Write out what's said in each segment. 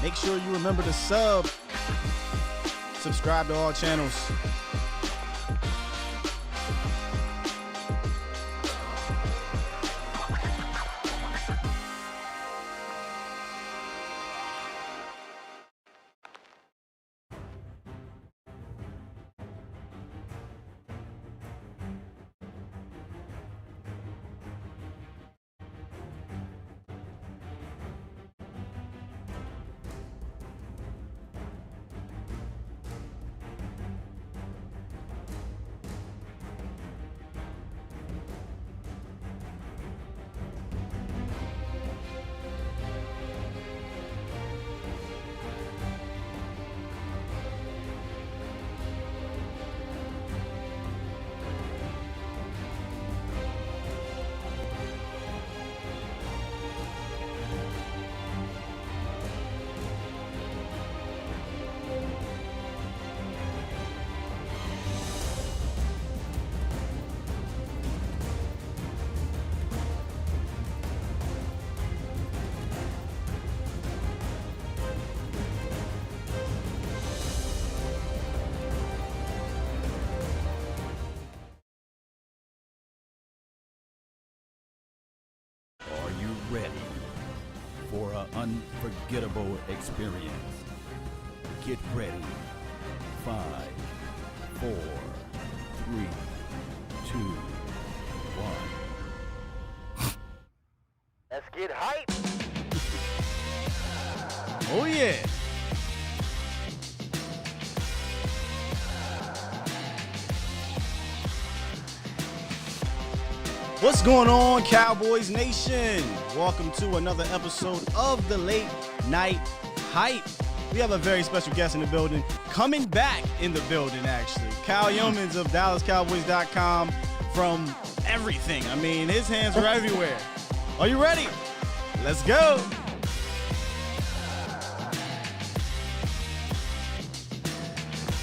Make sure you remember to subscribe to all channels. Are you ready for an unforgettable experience? Get ready. 5, 4, 3, 2, 1. Let's get hype. Oh, yeah. What's going on, Cowboys Nation? Welcome to another episode of the Late Night Hype. We have a very special guest in the building, coming back in the building, actually. Kyle Yeomans of DallasCowboys.com from everything. I mean, his hands are everywhere. Are you ready? Let's go.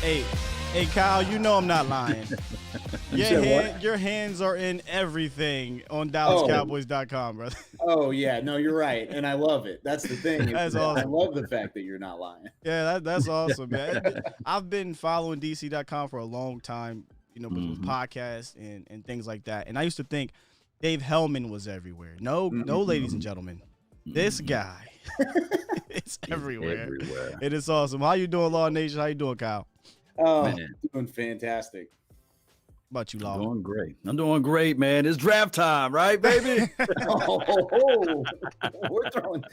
Hey, Kyle, you know I'm not lying. Your hands are in everything on DallasCowboys.com, brother. Oh, yeah. No, you're right. And I love it. That's the thing. That's awesome. I love the fact that you're not lying. Yeah, that's awesome, man. I've been following DC.com for a long time, with podcasts and things like that. And I used to think Dave Hellman was everywhere. No, ladies and gentlemen. This guy is everywhere. It is awesome. How you doing, Law Nation? How you doing, Kyle? Oh, man. Doing fantastic. How about you, Law? I'm doing great, man. It's draft time, right, baby? We're throwing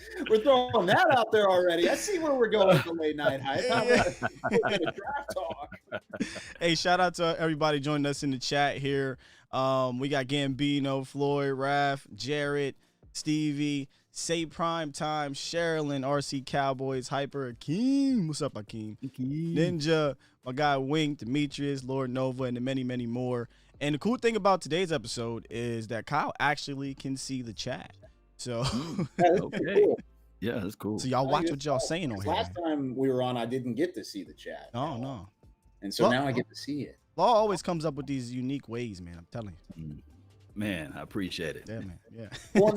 that out there already. I see where we're going with the late night hype. We're gonna draft talk. Hey, shout out to everybody joining us in the chat here. We got Gambino, Floyd, Raph, Jared, Stevie, Say Prime Time, Sherilyn, RC Cowboys, Hyper, Akeem. What's up, Akeem? Ninja, my guy Wink, Demetrius, Lord Nova, and many, many more. And the cool thing about today's episode is that Kyle actually can see the chat. So, okay. Cool. Yeah, that's cool. So y'all watch what y'all saying on here. Last time we were on, I didn't get to see the chat. Oh, no. And so now I get to see it. Law always comes up with these unique ways, man. I'm telling you. Man, I appreciate it. Yeah, man. Yeah. Well,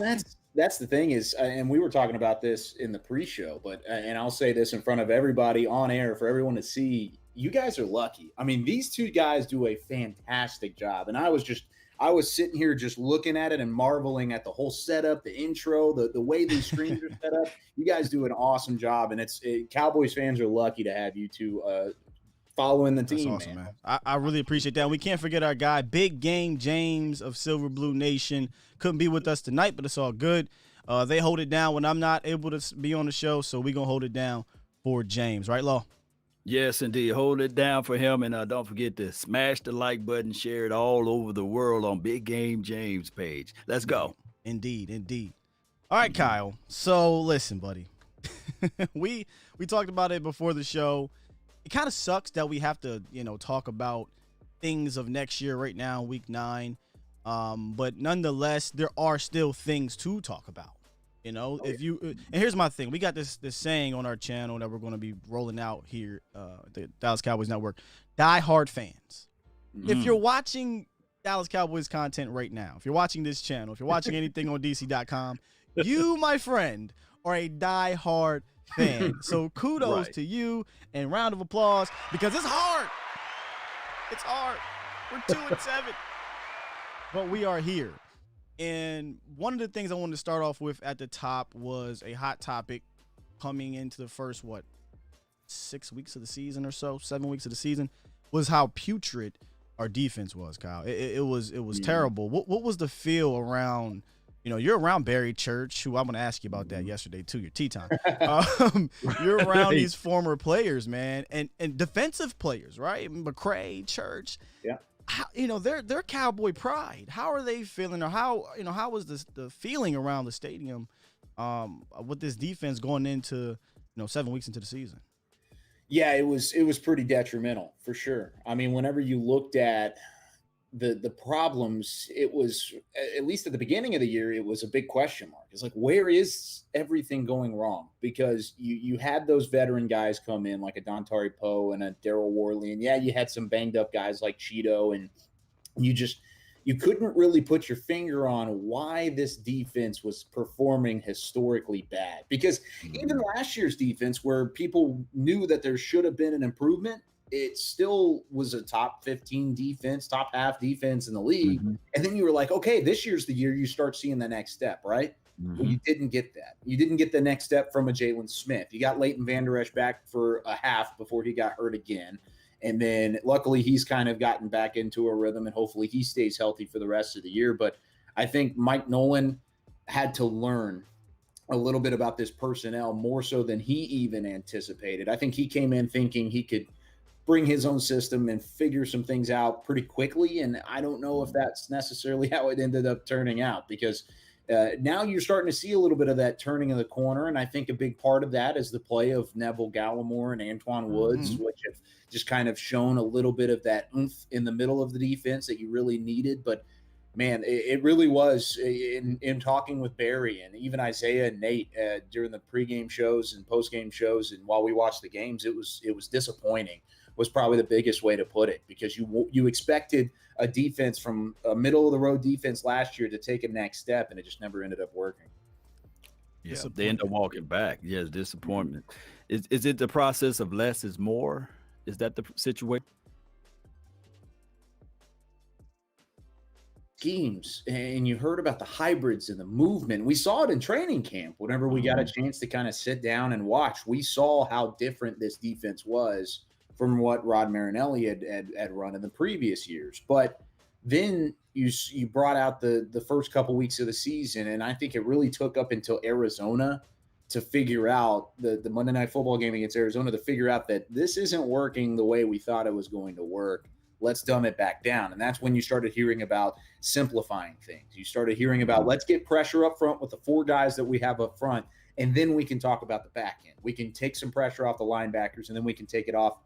that's the thing is, and we were talking about this in the pre-show, but and I'll say this in front of everybody on air for everyone to see. You guys are lucky. I mean, these two guys do a fantastic job, and I was sitting here just looking at it and marveling at the whole setup, the intro, the way these streams are set up. You guys do an awesome job, and Cowboys fans are lucky to have you two following the team. That's awesome, man. I really appreciate that. We can't forget our guy, Big Game James of Silver Blue Nation. Couldn't be with us tonight, but it's all good. They hold it down when I'm not able to be on the show, so we're going to hold it down for James. Right, Law? Yes, indeed. Hold it down for him, and don't forget to smash the like button, share it all over the world on Big Game James' page. Let's go. Indeed. All right, Kyle. So, listen, buddy. we talked about it before the show. It kind of sucks that we have to, talk about things of next year right now, week 9. But nonetheless, there are still things to talk about. If you and here's my thing. We got this saying on our channel that we're going to be rolling out here, the Dallas Cowboys Network. Die hard fans. If you're watching Dallas Cowboys content right now, if you're watching this channel, if you're watching anything on DC.com, you, my friend, are a die hard fan. So kudos Right. to you and round of applause because it's hard. It's hard. We're 2-7, but we are here. And one of the things I wanted to start off with at the top was a hot topic coming into the first, 6 weeks of the season or so, 7 weeks of the season, was how putrid our defense was, Kyle. It was terrible. What was the feel around, you're around Barry Church, who I'm going to ask you about that yesterday too, your tea time. You're around these former players, man, and defensive players, right? McCray, Church. Yeah. They're Cowboy pride. How are they feeling, or how was the feeling around the stadium with this defense going into 7 weeks into the season? Yeah, it was pretty detrimental for sure. I mean, whenever you looked at the problems, it was, at least at the beginning of the year, it was a big question mark. It's like, where is everything going wrong? Because you had those veteran guys come in like a Dontari Poe and a Daryl Worley, and yeah, you had some banged up guys like Cheeto, and you couldn't really put your finger on why this defense was performing historically bad. Because even last year's defense, where people knew that there should have been an improvement, it still was a top 15 defense, top half defense in the league. And then you were like, okay, this year's the year you start seeing the next step, right? Well, you didn't get that. You didn't get the next step from a Jalen Smith. You got Leighton Vander Esch back for a half before he got hurt again. And then luckily he's kind of gotten back into a rhythm, and hopefully he stays healthy for the rest of the year. But I think Mike Nolan had to learn a little bit about this personnel more so than he even anticipated. I think he came in thinking he could bring his own system and figure some things out pretty quickly. And I don't know if that's necessarily how it ended up turning out, because now you're starting to see a little bit of that turning of the corner. And I think a big part of that is the play of Neville Gallimore and Antoine Woods, which have just kind of shown a little bit of that oomph in the middle of the defense that you really needed. But man, it really was, in talking with Barry and even Isaiah and Nate during the pregame shows and postgame shows, and while we watched the games, it was disappointing, was probably the biggest way to put it, because you expected a defense from a middle of the road defense last year to take a next step, and it just never ended up working. Yeah, they end up walking back. Yes, disappointment. Is it the process of less is more? Is that the situation? Schemes, and you heard about the hybrids and the movement. We saw it in training camp. Whenever we got a chance to kind of sit down and watch, we saw how different this defense was from what Rod Marinelli had run in the previous years. But then you brought out the first couple weeks of the season, and I think it really took up until Arizona to figure out the Monday Night Football game against Arizona, to figure out that this isn't working the way we thought it was going to work. Let's dumb it back down. And that's when you started hearing about simplifying things. You started hearing about, let's get pressure up front with the four guys that we have up front, and then we can talk about the back end. We can take some pressure off the linebackers, and then we can take it off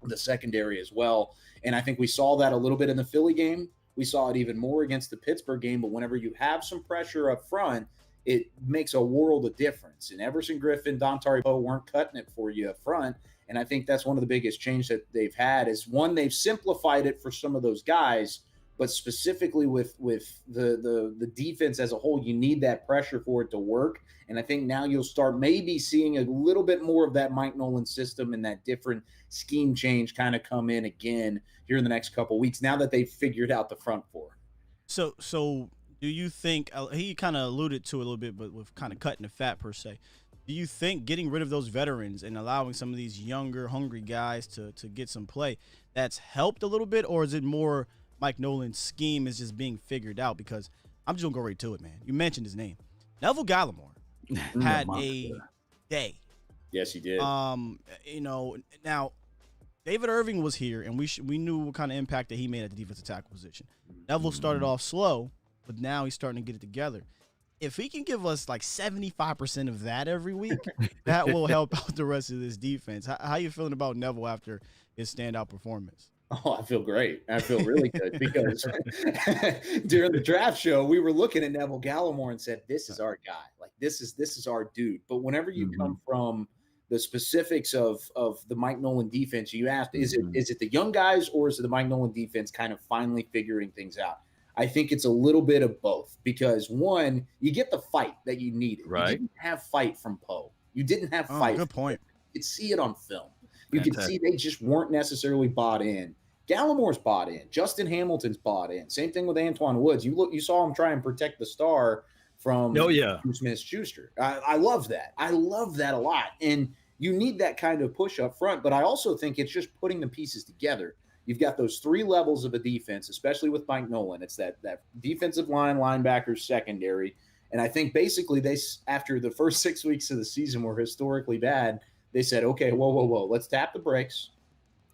the secondary as well. And I think we saw that a little bit in the Philly game. We saw it even more against the Pittsburgh game. But whenever you have some pressure up front, it makes a world of difference. And Everson Griffin, Dontari Poe weren't cutting it for you up front. And I think that's one of the biggest changes that they've had is, one, they've simplified it for some of those guys, but specifically with the defense as a whole, you need that pressure for it to work. And I think now you'll start maybe seeing a little bit more of that Mike Nolan system and that different scheme change kind of come in again here in the next couple of weeks, now that they've figured out the front four. So do you think, he kind of alluded to it a little bit, but with kind of cutting the fat per se, do you think getting rid of those veterans and allowing some of these younger, hungry guys to get some play, that's helped a little bit? Or is it more Mike Nolan's scheme is just being figured out? Because I'm just going to go right to it, man. You mentioned his name. Neville Gallimore had a day. Yes, he did. Now, David Irving was here, and we knew what kind of impact that he made at the defensive tackle position. Neville started off slow, but now he's starting to get it together. If he can give us like 75% of that every week, that will help out the rest of this defense. How you feeling about Neville after his standout performance? Oh, I feel great. I feel really good, because during the draft show, we were looking at Neville Gallimore and said, this is our guy. Like, this is our dude. But whenever you come from the specifics of the Mike Nolan defense, you asked, is it the young guys, or is it the Mike Nolan defense kind of finally figuring things out? I think it's a little bit of both, because one, you get the fight that you needed. Right. You didn't have fight from Poe. You didn't have Oh, fight. good point. You could see it on film. You could Fantastic. see they just weren't necessarily bought in. Gallimore's bought in. Justin Hamilton's bought in. Same thing with Antoine Woods. You saw him try and protect the star from Oh, yeah. Smith-Schuster. I love that. I love that a lot. And you need that kind of push up front, but I also think it's just putting the pieces together. You've got those three levels of a defense, especially with Mike Nolan. It's that defensive line, linebackers, secondary. And I think basically after the first 6 weeks of the season were historically bad, they said, okay, whoa. Let's tap the brakes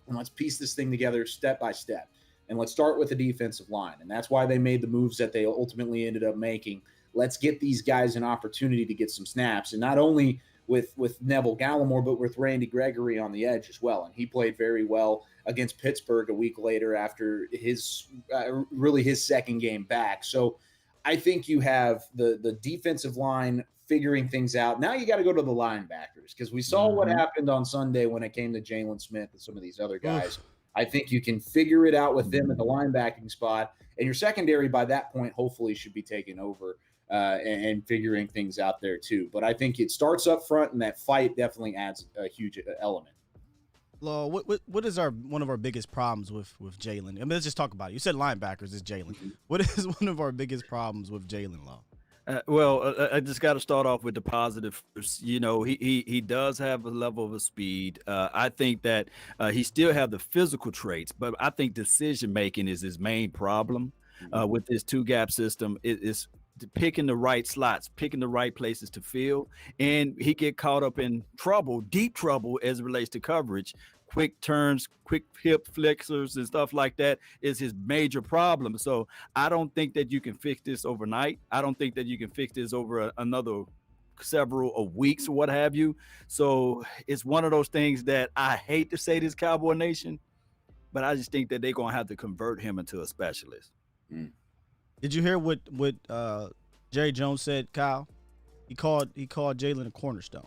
and let's piece this thing together step by step. And let's start with the defensive line. And that's why they made the moves that they ultimately ended up making. Let's get these guys an opportunity to get some snaps. And not only with Neville Gallimore, but with Randy Gregory on the edge as well. And he played very well against Pittsburgh a week later after his second game back. So I think you have the defensive line figuring things out. Now you got to go to the linebackers because we saw what happened on Sunday when it came to Jalen Smith and some of these other guys. I think you can figure it out with them at the linebacking spot. And your secondary by that point hopefully should be taken over and figuring things out there too. But I think it starts up front, and that fight definitely adds a huge element. Law, what is one of our biggest problems with Jalen? I mean, let's just talk about it. You said linebackers is Jalen. What is one of our biggest problems with Jalen, Law? I just got to start off with the positive. You know, he does have a level of speed. I think that he still have the physical traits, but I think decision making is his main problem with this two gap system. It's picking the right slots, picking the right places to fill, and he get caught up in trouble, deep trouble as it relates to coverage. Quick turns, quick hip flexors and stuff like that is his major problem. So I don't think that you can fix this overnight. I don't think that you can fix this over another several of weeks or what have you. So it's one of those things that I hate to say this, Cowboy Nation, but I just think that they're going to have to convert him into a specialist. Did you hear what Jerry Jones said, Kyle? He called Jalen a cornerstone.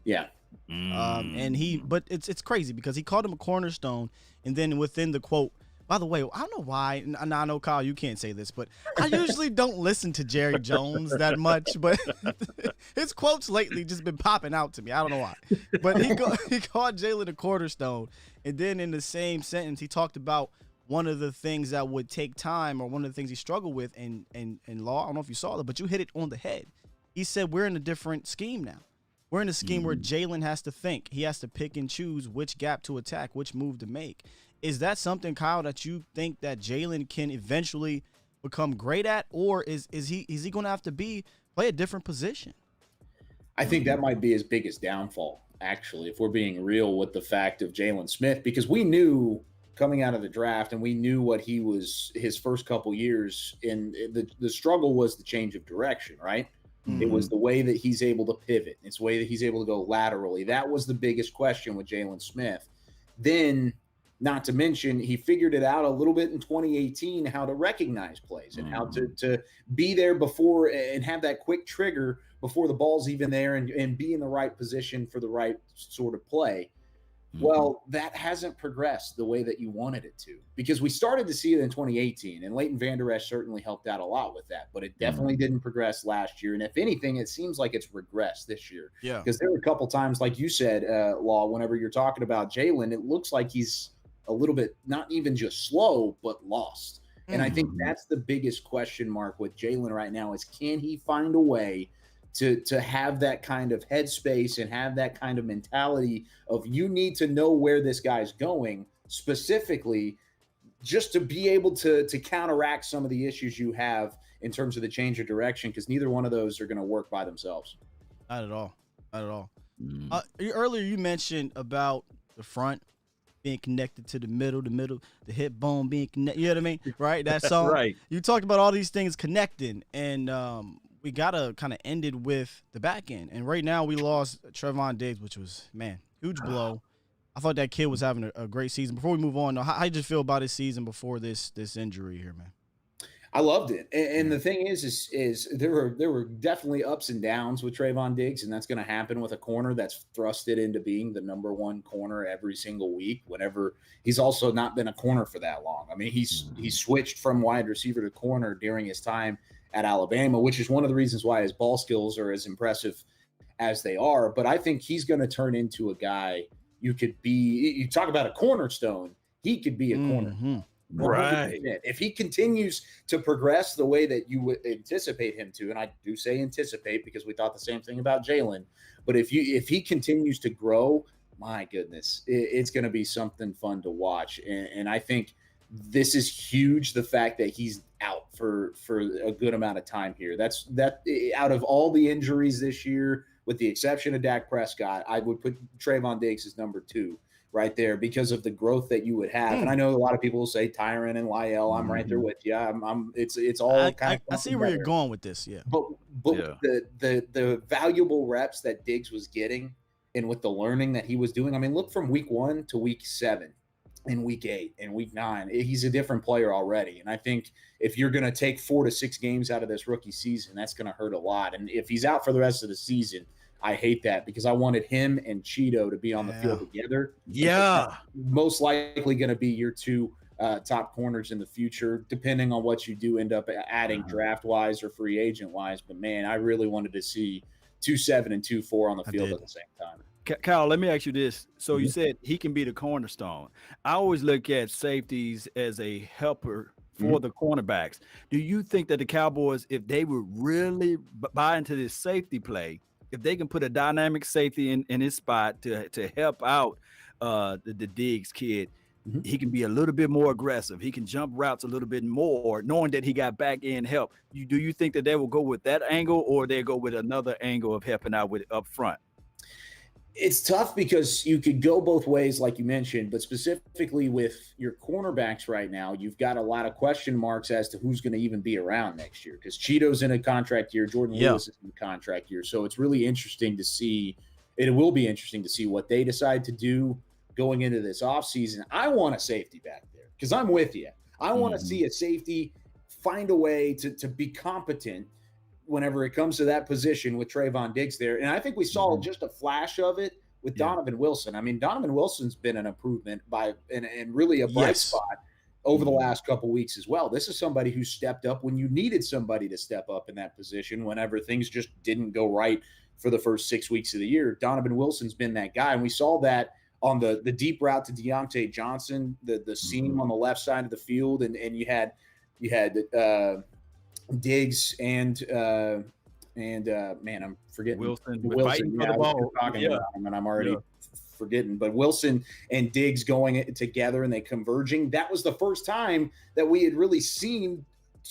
Yeah. But it's crazy because he called him a cornerstone, and then within the quote, by the way, I don't know why, and I know, Kyle, you can't say this, but I usually don't listen to Jerry Jones that much, but his quotes lately just been popping out to me. I don't know why. But he called Jalen a cornerstone, and then in the same sentence, he talked about one of the things that would take time, or one of the things he struggled with in Law. I don't know if you saw that, but you hit it on the head. He said, we're in a different scheme now. We're in a scheme where Jalen has to think. He has to pick and choose which gap to attack, which move to make. Is that something, Kyle, that you think that Jalen can eventually become great at, or is he going to have to play a different position? I think that might be his biggest downfall, actually, if we're being real with the fact of Jalen Smith, because we knew coming out of the draft, and we knew what he was his first couple years in. The struggle was the change of direction, right? It was the way that he's able to pivot. It's the way that he's able to go laterally. That was the biggest question with Jalen Smith. Then, not to mention, he figured it out a little bit in 2018, how to recognize plays and how to be there before and have that quick trigger before the ball's even there and be in the right position for the right sort of play. Well, that hasn't progressed the way that you wanted it to, because we started to see it in 2018, and Leighton Vander Esch certainly helped out a lot with that, but it definitely didn't progress last year. And if anything, it seems like it's regressed this year. Yeah. Because there were a couple times, like you said, Law, whenever you're talking about Jalen, it looks like he's a little bit, not even just slow, but lost. And I think that's the biggest question mark with Jalen right now is, can he find a way to have that kind of headspace and have that kind of mentality of, you need to know where this guy's going specifically, just to be able to counteract some of the issues you have in terms of the change of direction, because neither one of those are going to work by themselves. Not at all. Earlier you mentioned about the front being connected to the middle, the hip bone being connected. You know what I mean? Right? That song. Right. You talked about all these things connecting, and we got to kind of end it with the back end. And right now we lost Trevon Diggs, which was, man, huge blow. I thought that kid was having a great season. Before we move on, though, how did you feel about his season before this injury here, man? I loved it. And the thing is there were definitely ups and downs with Trevon Diggs, and that's going to happen with a corner that's thrusted into being the number one corner every single week. Whenever he's also not been a corner for that long. I mean, he switched from wide receiver to corner during his time at Alabama, which is one of the reasons why his ball skills are as impressive as they are. But I think he's going to turn into a guy you could be. You talk about a cornerstone. He could be a cornerstone. Right. If he continues to progress the way that you would anticipate him to, and I do say anticipate because we thought the same thing about Jalen, but if he continues to grow, my goodness, it's going to be something fun to watch. And I think this is huge. The fact that he's out for a good amount of time here. That out of all the injuries this year, with the exception of Dak Prescott, I would put Trevon Diggs as number 2 right there because of the growth that you would have. And I know a lot of people will say Tyron and Lyle. I'm right there with you. It's all kind of. I see where you're going with this. Yeah. But the valuable reps that Diggs was getting, and with the learning that he was doing, I mean, look from week 1 to week 7. In week 8 and week 9, he's a different player already. And I think if you're going to take 4 to 6 games out of this rookie season, that's going to hurt a lot. And if he's out for the rest of the season, I hate that because I wanted him and Cheeto to be on the field together. Yeah. Most likely going to be your 2 top corners in the future, depending on what you do end up adding draft wise or free agent wise. But man, I really wanted to see 2-7 and 2-4 on the field at the same time. Kyle, let me ask you this. So you said he can be the cornerstone. I always look at safeties as a helper for the cornerbacks. Do you think that the Cowboys, if they would really buy into this safety play, if they can put a dynamic safety in his spot to help out the Diggs kid, he can be a little bit more aggressive. He can jump routes a little bit more, knowing that he got back end help. Do you think that they will go with that angle, or they go with another angle of helping out with up front? It's tough because you could go both ways, like you mentioned, but specifically with your cornerbacks right now, you've got a lot of question marks as to who's going to even be around next year because Cheeto's in a contract year, Jordan Lewis is in a contract year. So it's really interesting to see. It will be interesting to see what they decide to do going into this offseason. I want a safety back there because I'm with you. I want to see a safety find a way to be competent whenever it comes to that position with Trevon Diggs there. And I think we saw just a flash of it with Donovan Wilson. I mean, Donovan Wilson's been an improvement and really a bright spot over the last couple weeks as well. This is somebody who stepped up when you needed somebody to step up in that position whenever things just didn't go right for the first 6 weeks of the year. Donovan Wilson's been that guy. And we saw that on the deep route to Deontay Johnson, the seam on the left side of the field. And you had Diggs and man, I'm forgetting Wilson. Yeah, I was talking about him, and I'm already forgetting. But Wilson and Diggs going together and they converging. That was the first time that we had really seen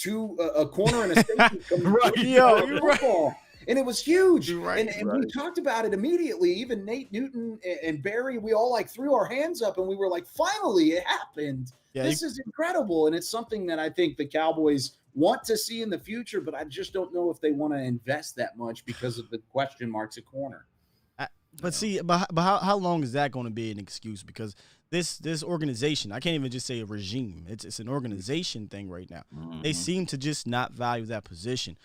a corner and a safety football. And it was huge. And we talked about it immediately. Even Nate Newton and Barry, we all threw our hands up and we were like, finally, it happened. Yeah, this is incredible. And it's something that I think the Cowboys want to see in the future, but I just don't know if they want to invest that much because of the question marks at corner. But how long is that going to be an excuse? Because this organization, I can't even just say a regime. It's an organization thing right now. They seem to just not value that position.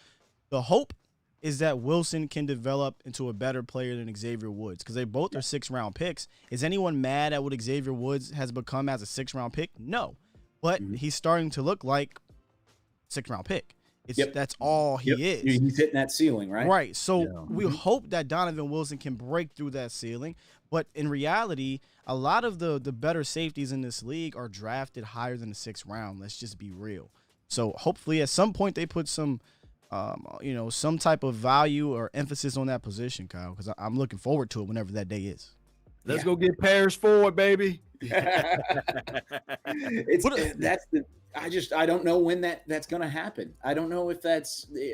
The hope is that Wilson can develop into a better player than Xavier Woods because they both are 6th-round picks. Is anyone mad at what Xavier Woods has become as a 6th-round pick? No. But he's starting to look like 6th-round pick. That's all he is. He's hitting that ceiling, right? Right. So we hope that Donovan Wilson can break through that ceiling. But in reality, a lot of the better safeties in this league are drafted higher than the 6th round. Let's just be real. So hopefully at some point they put some some type of value or emphasis on that position, Kyle, because I'm looking forward to it whenever that day is. Let's go get Paris forward, baby. I don't know when that's going to happen. I don't know if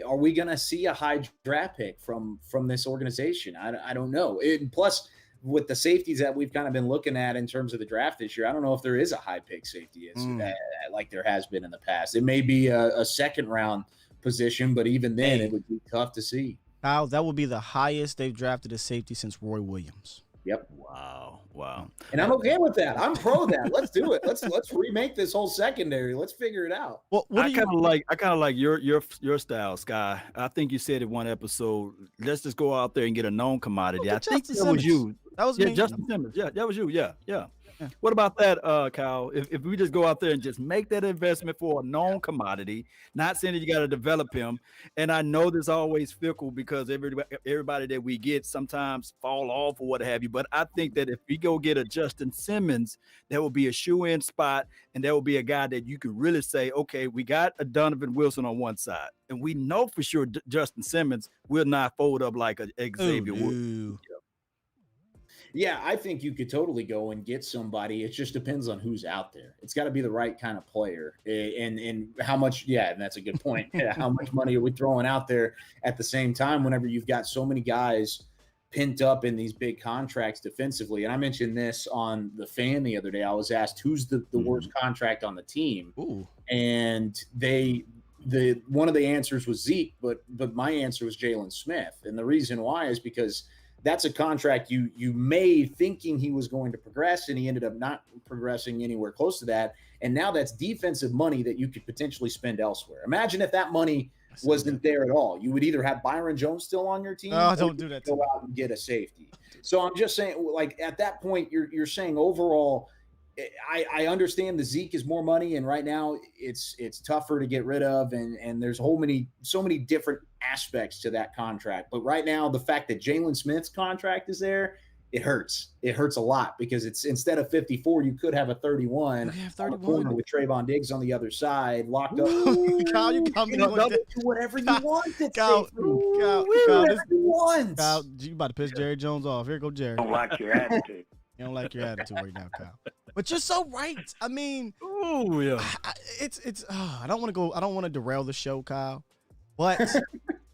are we going to see a high draft pick from this organization? I don't know. Plus, with the safeties that we've kind of been looking at in terms of the draft this year, I don't know if there is a high pick safety like there has been in the past. It may be a 2nd round position, but even then it would be tough to see. Kyle, that would be the highest they've drafted a safety since Roy Williams. Yep. Wow. And I'm okay with that. I'm pro that. Let's do it. Let's remake this whole secondary. Let's figure it out. Well, I kind of like your style, Sky. I think you said in one episode, let's just go out there and get a known commodity. I think that was you. That was me. Justin Simmons. Yeah, that was you. Yeah. What about that, Kyle? If we just go out there and just make that investment for a known commodity, not saying that you got to develop him. And I know there's always fickle because everybody that we get sometimes fall off or what have you. But I think that if we go get a Justin Simmons, that will be a shoe-in spot, and that will be a guy that you can really say, okay, we got a Donovan Wilson on one side, and we know for sure Justin Simmons will not fold up like a Xavier Wood. Yeah, I think you could totally go and get somebody. It just depends on who's out there. It's got to be the right kind of player, and how much. Yeah, and that's a good point. Yeah, how much money are we throwing out there at the same time? Whenever you've got so many guys pent up in these big contracts defensively, and I mentioned this on the Fan the other day. I was asked who's the worst contract on the team, and one of the answers was Zeke, but my answer was Jalen Smith, and the reason why is because that's a contract you made thinking he was going to progress, and he ended up not progressing anywhere close to that. And now that's defensive money that you could potentially spend elsewhere. Imagine if that money wasn't there at all. You would either have Byron Jones still on your team, or don't do that. Go out and get a safety. So I'm just saying, like at that point, you're saying overall, I understand the Zeke is more money, and right now it's tougher to get rid of, and there's so many different aspects to that contract. But right now, the fact that Jalen Smith's contract is there, it hurts. It hurts a lot because it's instead of 54, you could have a 31 on the corner with Trevon Diggs on the other side, locked up. Kyle, you come in do whatever you want. Kyle, Kyle, you about to piss Jerry Jones off. Here go Jerry. I don't like your attitude. You don't like your attitude right now, Kyle. But you're so right. I mean, I don't want to derail the show, Kyle. But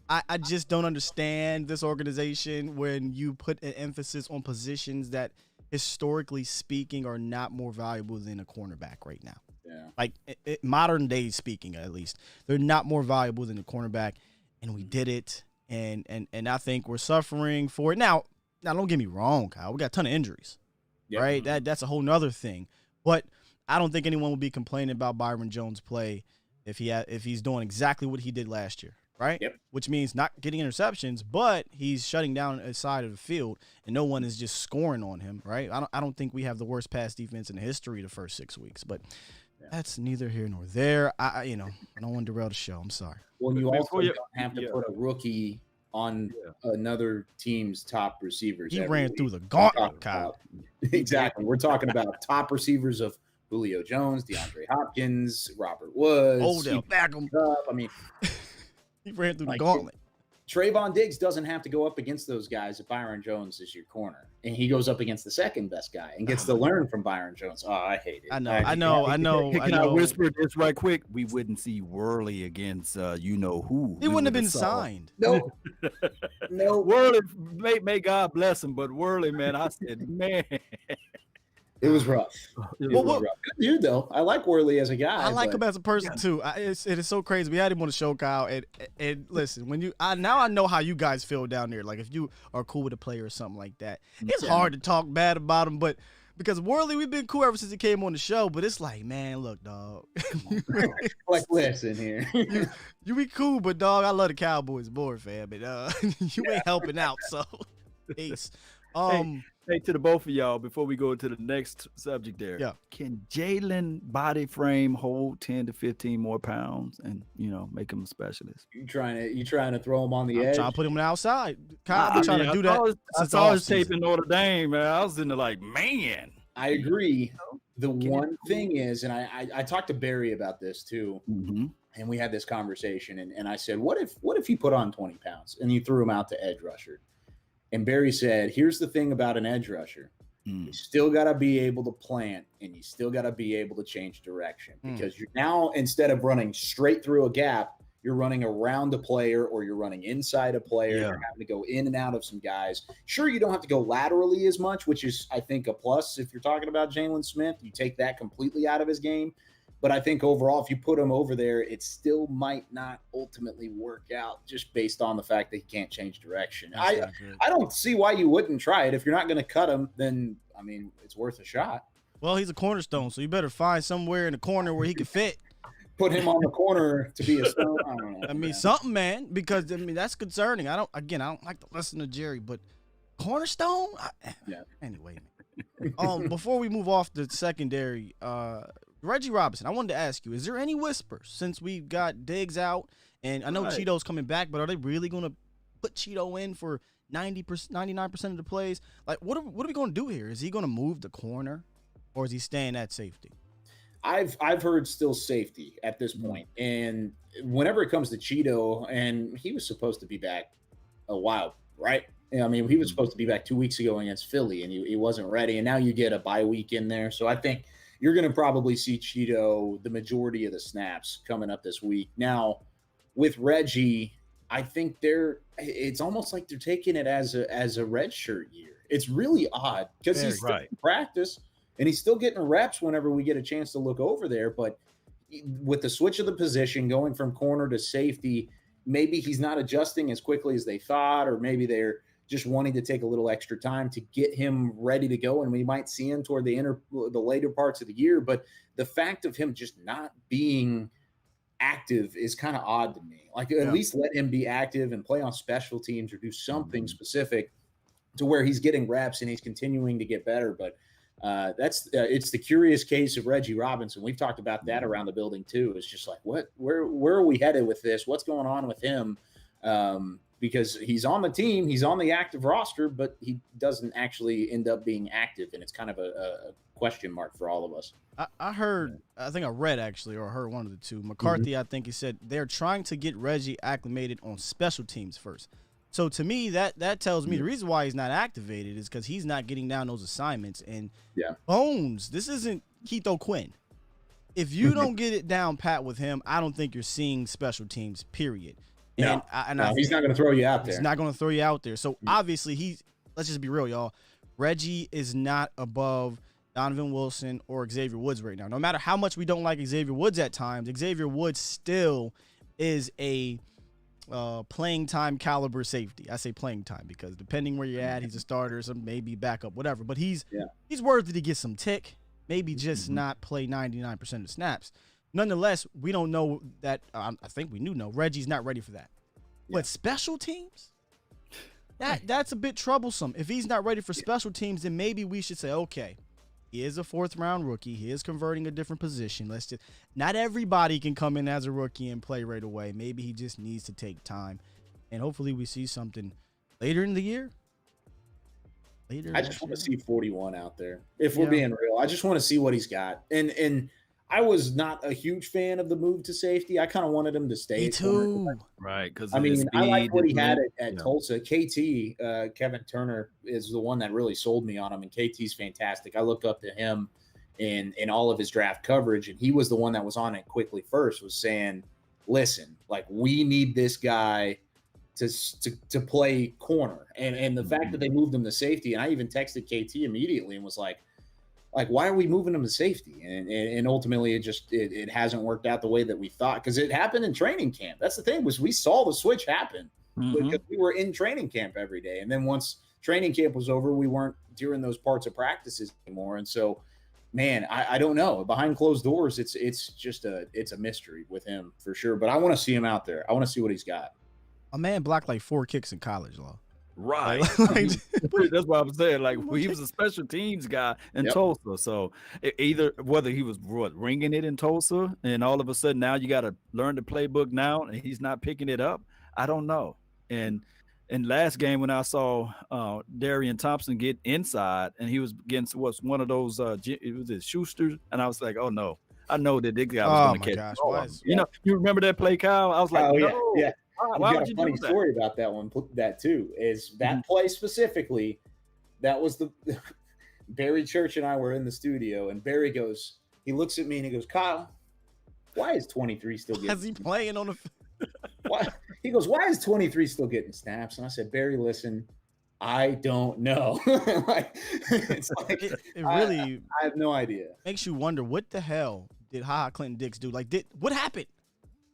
I just don't understand this organization when you put an emphasis on positions that, historically speaking, are not more valuable than a cornerback right now. Yeah. Like modern day speaking, at least, they're not more valuable than a cornerback, and we did it. And I think we're suffering for it now. Now, don't get me wrong, Kyle. We got a ton of injuries. Yep. Right, that's a whole nother thing. But I don't think anyone will be complaining about Byron Jones' play if he's doing exactly what he did last year, right? Yep. Which means not getting interceptions, but he's shutting down a side of the field, and no one is just scoring on him, right? I don't think we have the worst pass defense in the history of the first 6 weeks, but that's neither here nor there. I don't want to derail the show. I'm sorry. Well, you also don't have to put a rookie on another team's top receivers. He ran through the gauntlet, Kyle. Exactly. We're talking about top receivers of Julio Jones, DeAndre Hopkins, Robert Woods, Odell Beckham. I mean, he ran through the gauntlet. Trevon Diggs doesn't have to go up against those guys if Byron Jones is your corner, and he goes up against the second best guy and gets to learn from Byron Jones. Oh, I hate it. I know. Can I whisper this right quick? We wouldn't see Worley against you know who. He wouldn't have been signed. No. Worley, may God bless him, but Worley, man, I said, man. It was rough. Good dude, though. I like Worley as a guy. I like him as a person too. It is so crazy. We had him on the show, Kyle. And listen, now I know how you guys feel down there. Like if you are cool with a player or something like that, it's hard to talk bad about him. But because Worley, we've been cool ever since he came on the show. But it's like, man, look, dog. Like, listen here. You be cool, but dog, I love the Cowboys board, fam. But you ain't helping out. So, peace. Hey, to the both of y'all, before we go to the next subject there, can Jalen body frame hold 10 to 15 more pounds and, make him a specialist? You trying to throw him on the edge? Trying to put him outside. Kyle been trying to do that. I saw his tape in Notre Dame, man. I was in there like, man. I agree. The one thing is, and I talked to Barry about this too, and we had this conversation, and I said, what if you put on 20 pounds and you threw him out to edge rusher? And Barry said, here's the thing about an edge rusher. You still got to be able to plant, and you still got to be able to change direction because you're now, instead of running straight through a gap, you're running around a player or you're running inside a player. You're having to go in and out of some guys. Sure, you don't have to go laterally as much, which is, I think, a plus. If you're talking about Jalen Smith, you take that completely out of his game. But I think overall, if you put him over there, it still might not ultimately work out just based on the fact that he can't change direction. I don't see why you wouldn't try it. If you're not going to cut him, then, I mean, it's worth a shot. Well, he's a cornerstone, so you better find somewhere in the corner where he can fit. Put him on the corner to be a stone. I don't know. I mean, something, man, because, that's concerning. I don't like to listen to Jerry, but cornerstone? Anyway. Before we move off the secondary, Reggie Robinson, I wanted to ask you: is there any whispers since we've got Diggs out, and I know Cheeto's coming back, but are they really going to put Cheeto in for 90%, 99% of the plays? Like, what are we going to do here? Is he going to move the corner, or is he staying at safety? I've heard still safety at this point. And whenever it comes to Cheeto, and he was supposed to be back a while, right? I mean, he was supposed to be back 2 weeks ago against Philly, and he wasn't ready. And now you get a bye week in there. So I think you're going to probably see Cheeto the majority of the snaps coming up this week. Now, with Reggie, I think it's almost like they're taking it as a red shirt year. It's really odd because he's still in practice. And he's still getting reps whenever we get a chance to look over there. But with the switch of the position going from corner to safety, maybe he's not adjusting as quickly as they thought, or maybe they're just wanting to take a little extra time to get him ready to go. And we might see him toward the later parts of the year. But the fact of him just not being active is kind of odd to me. Like, at least let him be active and play on special teams or do something specific to where he's getting reps and he's continuing to get better. But it's the curious case of Reggie Robinson. We've talked about that around the building too. It's just like, where are we headed with this? What's going on with him? Because he's on the team, he's on the active roster, but he doesn't actually end up being active. And it's kind of a question mark for all of us. I heard one of the two. McCarthy, I think he said they're trying to get Reggie acclimated on special teams first. So to me, that tells me the reason why he's not activated is because he's not getting down those assignments. And Bones, this isn't Keith Quinn. If you don't get it down pat with him, I don't think you're seeing special teams, period. No, he's not going to throw you out there. He's not going to throw you out there. So obviously let's just be real, y'all. Reggie is not above Donovan Wilson or Xavier Woods right now. No matter how much we don't like Xavier Woods at times, Xavier Woods still is a playing time caliber safety. I say playing time because depending where you're at, he's a starter, some maybe backup, whatever. But he's worthy to get some tick, maybe just not play 99% of the snaps. Nonetheless, we don't know that. I think we know Reggie's not ready for that. But special teams, that's a bit troublesome. If he's not ready for special teams, then maybe we should say, okay, he is a 4th round rookie. He is converting a different position. Not everybody can come in as a rookie and play right away. Maybe he just needs to take time. And hopefully we see something later in the year. I just want to see 41 out there. If we're being real, I just want to see what he's got. And I was not a huge fan of the move to safety. I kind of wanted him to stay. Me too. Right. Because I mean, I like what he had at Tulsa. KT, Kevin Turner, is the one that really sold me on him, and KT's fantastic. I look up to him in all of his draft coverage, and he was the one that was on it quickly first, was saying, listen, like, we need this guy to play corner. And the fact that they moved him to safety, and I even texted KT immediately and was like, why are we moving him to safety? And ultimately it hasn't worked out the way that we thought, because it happened in training camp. That's the thing, was we saw the switch happen because we were in training camp every day. And then once training camp was over, we weren't during those parts of practices anymore. And so, man, I don't know. Behind closed doors, it's a mystery with him for sure. But I want to see him out there. I want to see what he's got. A man blocked like 4 kicks in college, Law. Right. That's what I'm saying. Like, he was a special teams guy in Tulsa. So either whether he was ringing it in Tulsa and all of a sudden now you got to learn the playbook now and he's not picking it up, I don't know. And last game when I saw Darian Thompson get inside and he was against one of those it was his Schuster, and I was like, oh no, I know that this guy was going to catch. You know, you remember that play, Kyle? I was like, yeah. Why got would a you funny do that? story about that one. That too is that play specifically. That was the Barry Church and I were in the studio, and Barry goes. He looks at me and he goes, "Kyle, why is 23 still getting? Is he playing on the? Why?" He goes, "Why is 23 still getting snaps?" And I said, "Barry, listen, I don't know." It's like it really. I have no idea. Makes you wonder what the hell did Clinton Dix do? Like, what happened?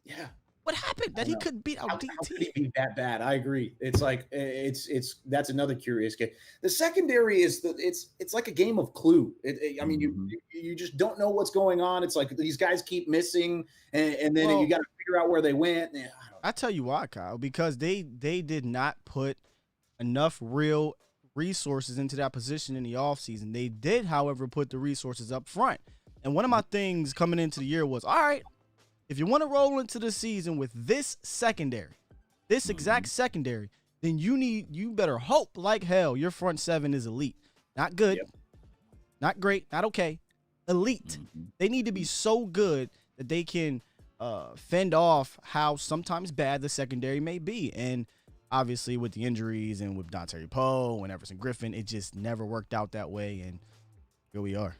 Yeah. What happened that he couldn't beat out DT? How could he be that bad? I agree. It's like that's another curious game. The secondary is it's like a game of Clue. I mean, you just don't know what's going on. It's like these guys keep missing, and then you got to figure out where they went. I tell you why, Kyle, because they did not put enough real resources into that position in the offseason. They did, however, put the resources up front. And one of my things coming into the year was, all right, if you want to roll into the season with this secondary, this exact secondary, then you better hope like hell your front seven is elite. Not good, not great, not okay, elite. They need to be so good that they can fend off how sometimes bad the secondary may be. And obviously with the injuries and with Dante Poe and Everson Griffin, it just never worked out that way. And here we are.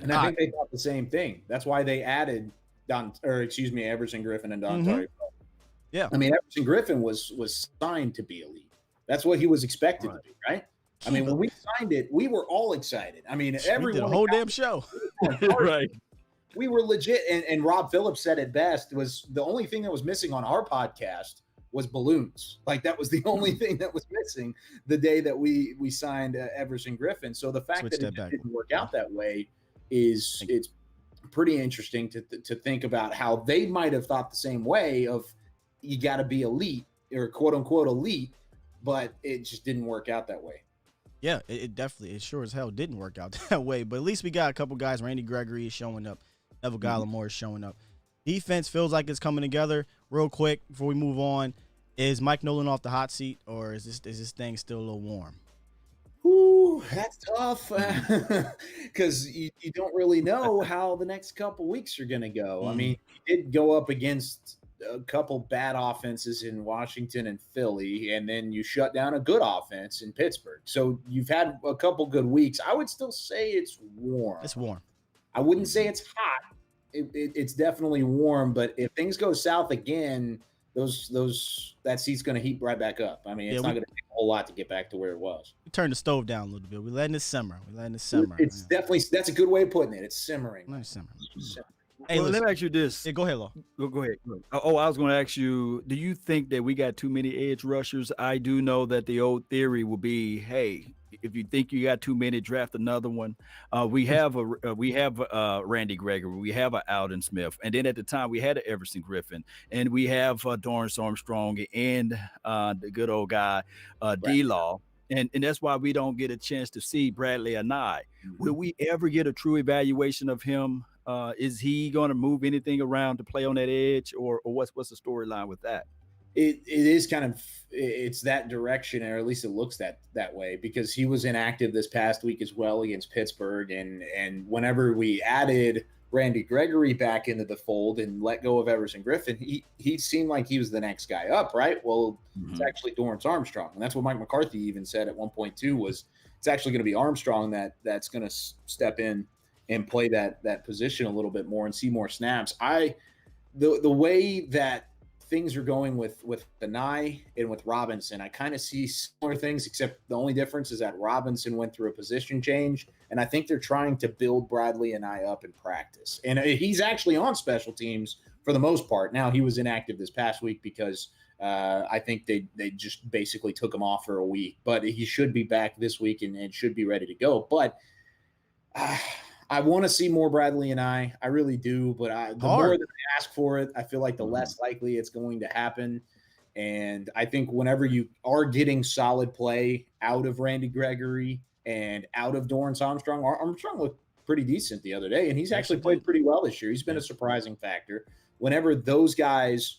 And I think they thought the same thing. That's why they added Everson Griffin and Dante Poe. Yeah. I mean, Everson Griffin was signed to be elite. That's what he was expected to be, right? I mean, when we signed it, we were all excited. I mean, everyone did a whole damn show. Right. We were legit, and Rob Phillips said it best, was the only thing that was missing on our podcast was balloons. Like, that was the only thing that was missing the day that we signed Everson Griffin. So the fact that it didn't work out that way it's pretty interesting to think about how they might have thought the same way of you got to be elite or quote unquote elite, but it just didn't work out that way. Yeah, it definitely, it sure as hell didn't work out that way. But at least we got a couple guys. Randy Gregory is showing up. Neville Gallimore is showing up. Defense feels like it's coming together. Real quick before we move on, is Mike Nolan off the hot seat, or is this thing still a little warm? Ooh, that's tough because you don't really know how the next couple weeks are going to go. I mean, he did go up against a couple bad offenses in Washington and Philly, and then you shut down a good offense in Pittsburgh. So you've had a couple good weeks. I would still say it's warm. It's warm. I wouldn't say it's hot. It's definitely warm, but if things go south again, that seat's going to heat right back up. I mean, it's not going to take a whole lot to get back to where it was. We turned the stove down a little bit. We're letting it simmer. It's definitely, that's a good way of putting it. It's simmering. Nice simmer. Hey, well, let me ask you this. Yeah, go ahead, Law. Go ahead. Oh, I was going to ask you, do you think that we got too many edge rushers? I do know that the old theory will be, hey, if you think you got too many, draft another one. We have Randy Gregory, we have a Alden Smith, and then at the time we had an Everson Griffin, and we have Dorrance Armstrong and the good old guy D-Law. And that's why we don't get a chance to see Bradley Anae. Will we ever get a true evaluation of him? Is he going to move anything around to play on that edge, or what's the storyline with that? It is kind of, it's that direction, or at least it looks that way, because he was inactive this past week as well against Pittsburgh. And whenever we added Randy Gregory back into the fold and let go of Everson Griffin, he seemed like he was the next guy up, right? Well, it's actually Dorrance Armstrong. And that's what Mike McCarthy even said at one point too, was it's actually going to be Armstrong that's going to step in and play that position a little bit more and see more snaps. The way that things are going with Anae and with Robinson, I kind of see similar things, except the only difference is that Robinson went through a position change, and I think they're trying to build Bradley Anae up in practice. And he's actually on special teams for the most part. Now, he was inactive this past week because I think they just basically took him off for a week, but he should be back this week and should be ready to go. But I want to see more Bradley Anae. I really do, but the more that I ask for it, I feel like the less likely it's going to happen. And I think whenever you are getting solid play out of Randy Gregory and out of Dorrance Armstrong looked pretty decent the other day, and he's actually played pretty well this year. He's been a surprising factor. Whenever those guys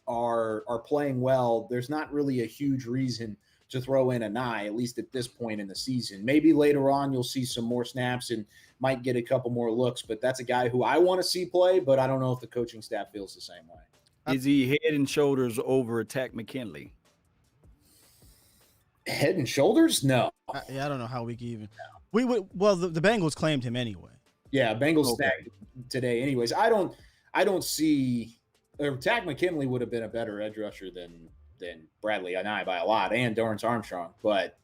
are playing well, there's not really a huge reason to throw in Anae, at least at this point in the season. Maybe later on you'll see some more snaps and might get a couple more looks, but that's a guy who I want to see play, but I don't know if the coaching staff feels the same way. Is he head and shoulders over Takk McKinley? Head and shoulders? No. I don't know how we can even. We would. Well, the Bengals claimed him anyway. Yeah, Bengals snagged today. Anyways, I don't see. Takk McKinley would have been a better edge rusher than Bradley Anae by a lot, and Dorrance Armstrong, but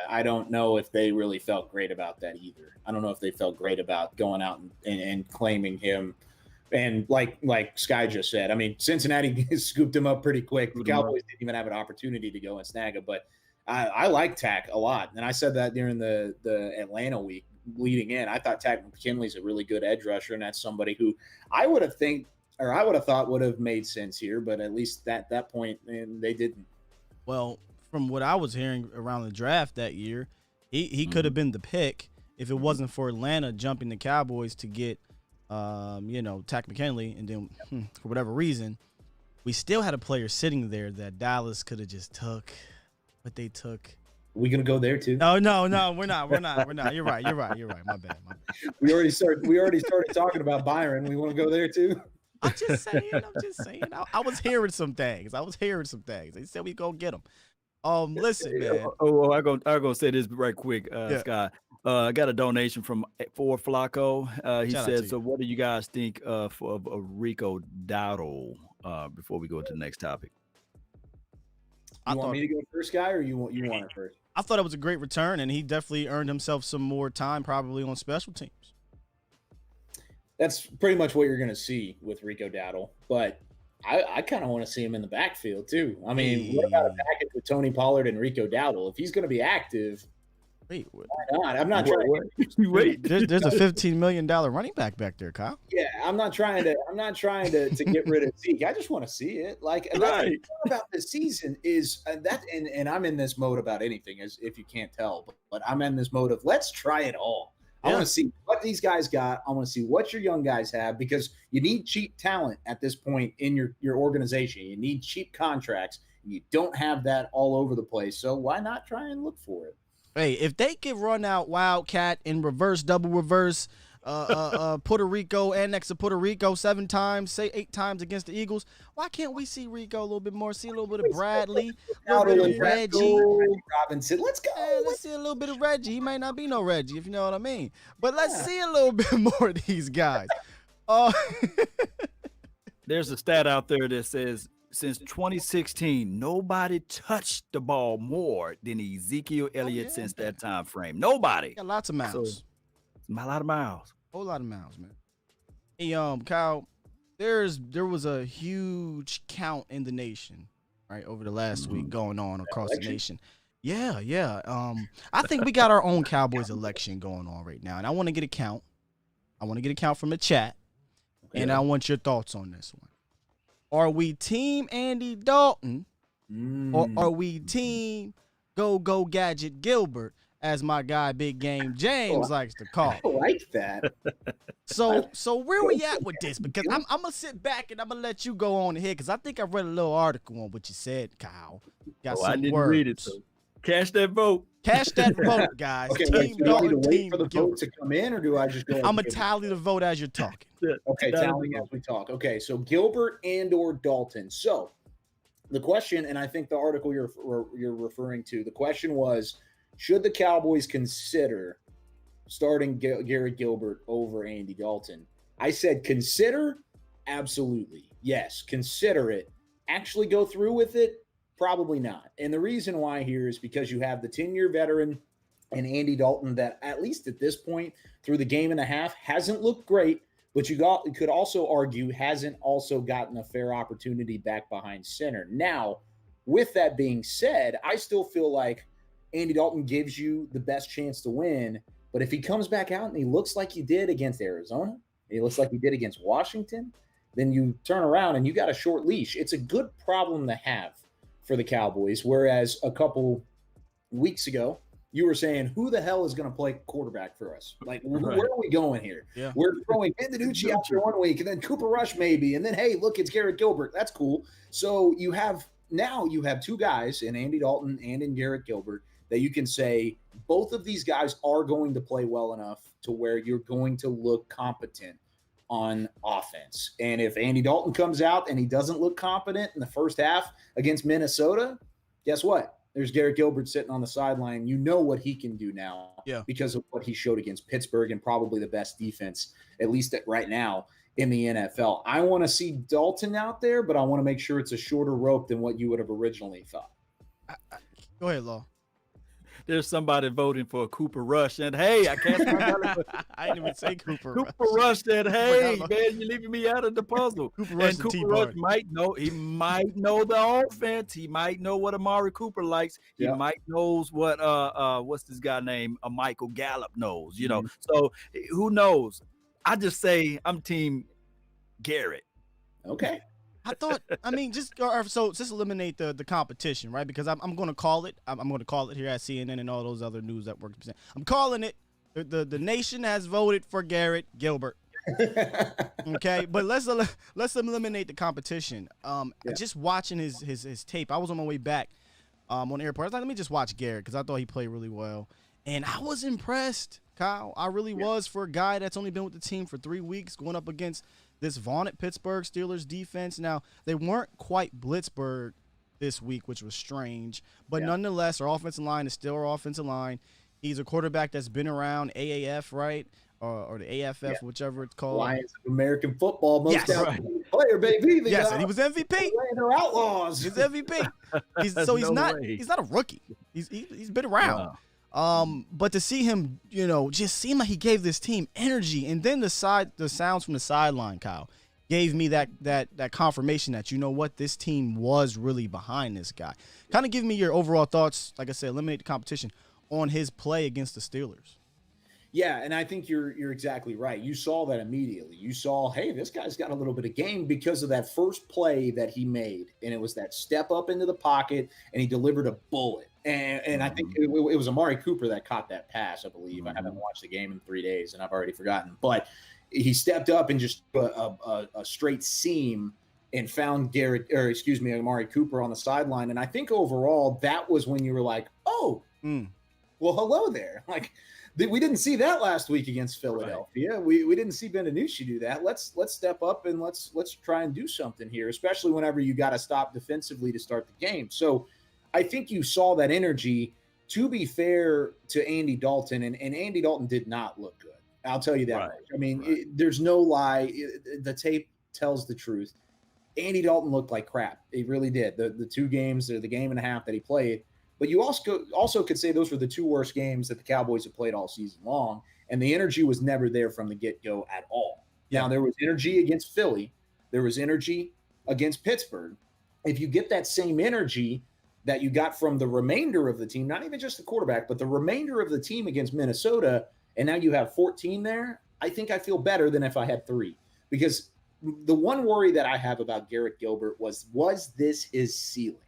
I don't know if they really felt great about that either. I don't know if they felt great about going out and claiming him. And like Sky just said, I mean, Cincinnati scooped him up pretty quick. The Cowboys didn't even have an opportunity to go and snag him, but I like Takk a lot. And I said that during the Atlanta week leading in. I thought Takk McKinley's a really good edge rusher, and that's somebody who I would have thought would have made sense here, but at least at that point, they didn't. Well, from what I was hearing around the draft that year, he could have been the pick if it wasn't for Atlanta jumping the Cowboys to get, Tack McKinley, and then for whatever reason, we still had a player sitting there that Dallas could have just took, but they took. We gonna go there too? No, we're not. You're right. My bad. We already started talking about Byron. We want to go there too. I'm just saying. I was hearing some things. They said we go get them. Listen, man. I'm gonna say this right quick, Scott. I got a donation from for Flacco. He said, "So, what do you guys think of Rico Dowdle?" Before we go to the next topic, You want me to go first, guy, or you want it first? I thought it was a great return, and he definitely earned himself some more time, probably on special teams. That's pretty much what you're going to see with Rico Dowdle, but I kind of want to see him in the backfield too. I mean, what about a package with Tony Pollard and Rico Dowdle? If he's going to be active, wait, what? Why not? I'm not trying. Wait, there's a $15 million running back there, Kyle. Yeah, I'm not trying to get rid of Zeke. I just want to see it. Like, and that's the thing about this season is that, and I'm in this mode about anything, as if you can't tell, but I'm in this mode of let's try it all. I want to see what these guys got. I want to see what your young guys have, because you need cheap talent at this point in your organization. You need cheap contracts. And you don't have that all over the place. So why not try and look for it? Hey, if they can run out Wildcat in reverse, double reverse, Puerto Rico, annex of Puerto Rico 7 times, say 8 times against the Eagles, why can't we see Rico a little bit more? See a little bit of Bradley, a little bit of Reggie. Robinson, let's go. Let's see a little bit of Reggie. He might not be no Reggie, if you know what I mean. But let's see a little bit more of these guys. There's a stat out there that says since 2016, nobody touched the ball more than Ezekiel Elliott since that time frame. Nobody. Got lots of miles. So, a lot of miles. Whole lot of miles, man. Hey, Kyle, there was a huge count in the nation, right, over the last week going on across the nation. Yeah. I think we got our own Cowboys election going on right now, and I want to get a count. I want to get a count from the chat, and I want your thoughts on this one. Are we team Andy Dalton, or are we team Go Gadget Gilbert, as my guy Big Game James likes to call? I like that. So where we at with this? Because I'm gonna sit back and I'm gonna let you go on ahead, because I think I read a little article on what you said, Kyle. Got some I didn't words. read it. So cash that vote. Cash that vote, guys. Okay, Team do I need to Dalton, wait team for the Gilbert. vote to come in, or do I just go? I'm gonna tally the vote as you're talking. Okay, tallying as we talk. Okay, so Gilbert and/or Dalton. So the question, and I think the article you're referring to, the question was, should the Cowboys consider starting Garrett Gilbert over Andy Dalton? I said consider, absolutely. Yes, consider it. Actually go through with it? Probably not. And the reason why here is because you have the 10-year veteran and Andy Dalton that, at least at this point, through the game and a half, hasn't looked great, but you could also argue hasn't also gotten a fair opportunity back behind center. Now, with that being said, I still feel like Andy Dalton gives you the best chance to win, but if he comes back out and he looks like he did against Arizona, he looks like he did against Washington, then you turn around and you got a short leash. It's a good problem to have for the Cowboys, whereas a couple weeks ago, you were saying, who the hell is going to play quarterback for us? Like, where are we going here? Yeah. We're throwing Andanucci out there 1 week, and then Cooper Rush maybe, and then, hey, look, it's Garrett Gilbert. That's cool. So you have 2 guys, in Andy Dalton and in Garrett Gilbert, that you can say both of these guys are going to play well enough to where you're going to look competent on offense. And if Andy Dalton comes out and he doesn't look competent in the first half against Minnesota, guess what? There's Garrett Gilbert sitting on the sideline. You know what he can do now because of what he showed against Pittsburgh and probably the best defense, at least right now, in the NFL. I want to see Dalton out there, but I want to make sure it's a shorter rope than what you would have originally thought. Go ahead, Law. There's somebody voting for Cooper Rush, and hey, I can't. I didn't even say Cooper. Cooper Rush said, "Hey, man, you're leaving me out of the puzzle." Cooper Rush might know. He might know the offense. He might know what Amari Cooper likes. He might knows what what's this guy named Michael Gallup knows. You know, so who knows? I just say I'm team Garrett. Okay. I thought, I mean, just eliminate the competition, right? Because I'm going to call it. I'm going to call it here at CNN and all those other news networks. I'm calling it. The nation has voted for Garrett Gilbert. Okay, but let's eliminate the competition. Just watching his tape, I was on my way back on the airport. I was like, let me just watch Garrett because I thought he played really well, and I was impressed, Kyle. I really was, for a guy that's only been with the team for 3 weeks, going up against this vaunted Pittsburgh Steelers defense. Now, they weren't quite Blitzburgh this week, which was strange, but nonetheless, our offensive line is still our offensive line. He's a quarterback that's been around AAF, right? Or the AFF, whichever it's called. Lions of American football, most player, baby. Yes, and he was MVP. They're outlaws. He's MVP. He's not a rookie. He's been around. Wow. But to see him, just seem like he gave this team energy, and then the sounds from the sideline, Kyle, gave me that confirmation that, you know what, this team was really behind this guy. Kind of give me your overall thoughts. Like I said, eliminate the competition on his play against the Steelers. Yeah, and I think you're exactly right. You saw that immediately. You saw, hey, this guy's got a little bit of game because of that first play that he made, and it was that step up into the pocket, and he delivered a bullet. And I think it was Amari Cooper that caught that pass, I believe. I haven't watched the game in 3 days, and I've already forgotten. But he stepped up and just a straight seam and found Amari Cooper on the sideline. And I think overall that was when you were like, oh, well, hello there. Like, we didn't see that last week against Philadelphia. Right. We didn't see Ben DiNucci do that. Let's step up and let's try and do something here, especially whenever you got to stop defensively to start the game. So I think you saw that energy. To be fair to Andy Dalton, and Andy Dalton did not look good. I'll tell you that much. I mean, there's no lie. The tape tells the truth. Andy Dalton looked like crap. He really did. The 2 games or the game and a half that he played. But you also could say those were the 2 worst games that the Cowboys have played all season long, and the energy was never there from the get-go at all. Yeah. Now, there was energy against Philly. There was energy against Pittsburgh. If you get that same energy that you got from the remainder of the team, not even just the quarterback, but the remainder of the team against Minnesota, and now you have 14 there, I think I feel better than if I had 3. Because the one worry that I have about Garrett Gilbert was this his ceiling?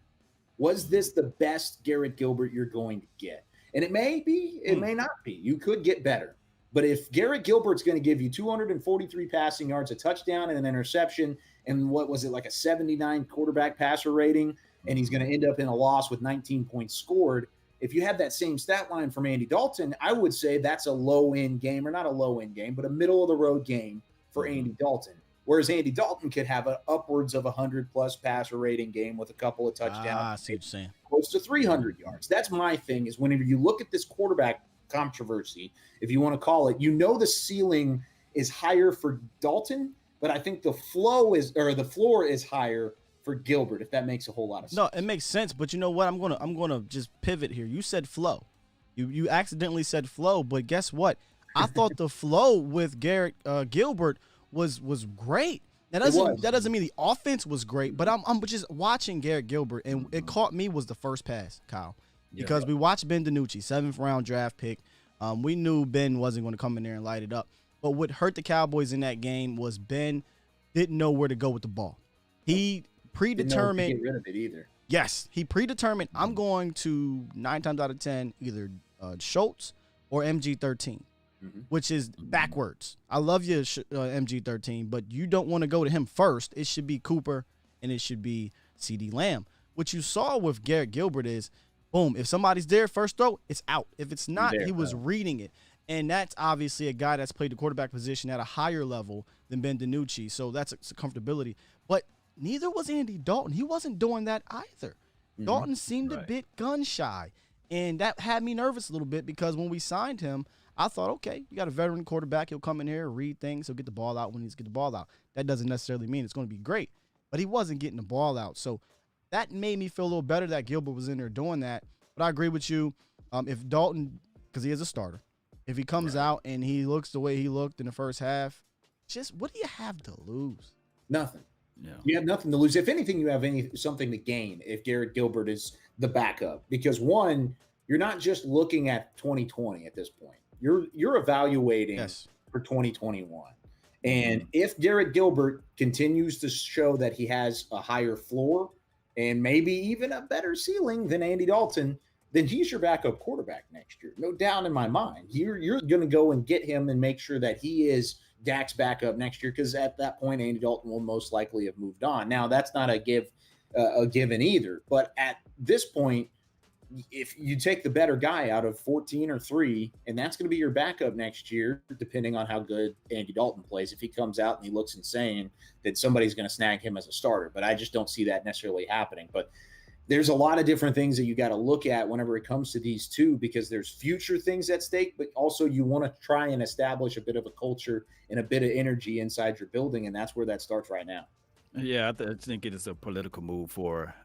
Was this the best Garrett Gilbert you're going to get? And it may be, it may not be. You could get better. But if Garrett Gilbert's going to give you 243 passing yards, a touchdown, and an interception, and what was it, like a 79 quarterback passer rating, and he's going to end up in a loss with 19 points scored, if you had that same stat line from Andy Dalton, I would say that's a low-end game, or not a low-end game, but a middle-of-the-road game for Andy Dalton. Whereas Andy Dalton could have upwards of 100-plus passer rating game with a couple of touchdowns. I see what you're saying. Close to 300 yards. That's my thing, is whenever you look at this quarterback controversy, if you want to call it, the ceiling is higher for Dalton, but I think the floor is higher for Gilbert, if that makes a whole lot of sense. No, it makes sense, but you know what? I'm gonna just pivot here. You said flow. You accidentally said flow, but guess what? I thought the flow with Garrett Gilbert was great. That doesn't mean the offense was great, but I'm just watching Garrett Gilbert, and it caught me was the first pass, Kyle, because we watched Ben DiNucci, 7th round draft pick. We knew Ben wasn't going to come in there and light it up, but what hurt the Cowboys in that game was Ben didn't know where to go with the ball. He predetermined. Didn't know to get rid of it either. Yes, he predetermined. I'm going to 9 times out of 10 either Schultz or MG13. Which is backwards. I love you, MG13, but you don't want to go to him first. It should be Cooper, and it should be CD Lamb. What you saw with Garrett Gilbert is, boom, if somebody's there first throw, it's out. If it's not, he was reading it. And that's obviously a guy that's played the quarterback position at a higher level than Ben DiNucci, so that's a comfortability. But neither was Andy Dalton. He wasn't doing that either. Dalton seemed a bit gun-shy, and that had me nervous a little bit because when we signed him, I thought, okay, you got a veteran quarterback. He'll come in here, read things. He'll get the ball out when he's get the ball out. That doesn't necessarily mean it's going to be great, but he wasn't getting the ball out. So that made me feel a little better that Gilbert was in there doing that. But I agree with you. If Dalton, because he is a starter, if he comes out and he looks the way he looked in the first half, just what do you have to lose? Nothing. Yeah. You have nothing to lose. If anything, you have something to gain if Garrett Gilbert is the backup. Because, one, you're not just looking at 2020 at this point. You're evaluating for 2021. And if Garrett Gilbert continues to show that he has a higher floor and maybe even a better ceiling than Andy Dalton, then he's your backup quarterback next year. No doubt in my mind. You're going to go and get him and make sure that he is Dak's backup next year, because at that point, Andy Dalton will most likely have moved on. Now, that's not a given either. But at this point, if you take the better guy out of 14 or 3, and that's going to be your backup next year, depending on how good Andy Dalton plays. If he comes out and he looks insane, then somebody's going to snag him as a starter. But I just don't see that necessarily happening. But there's a lot of different things that you got to look at whenever it comes to these two, because there's future things at stake, but also you want to try and establish a bit of a culture and a bit of energy inside your building, and that's where that starts right now. Yeah, I think it is a political move for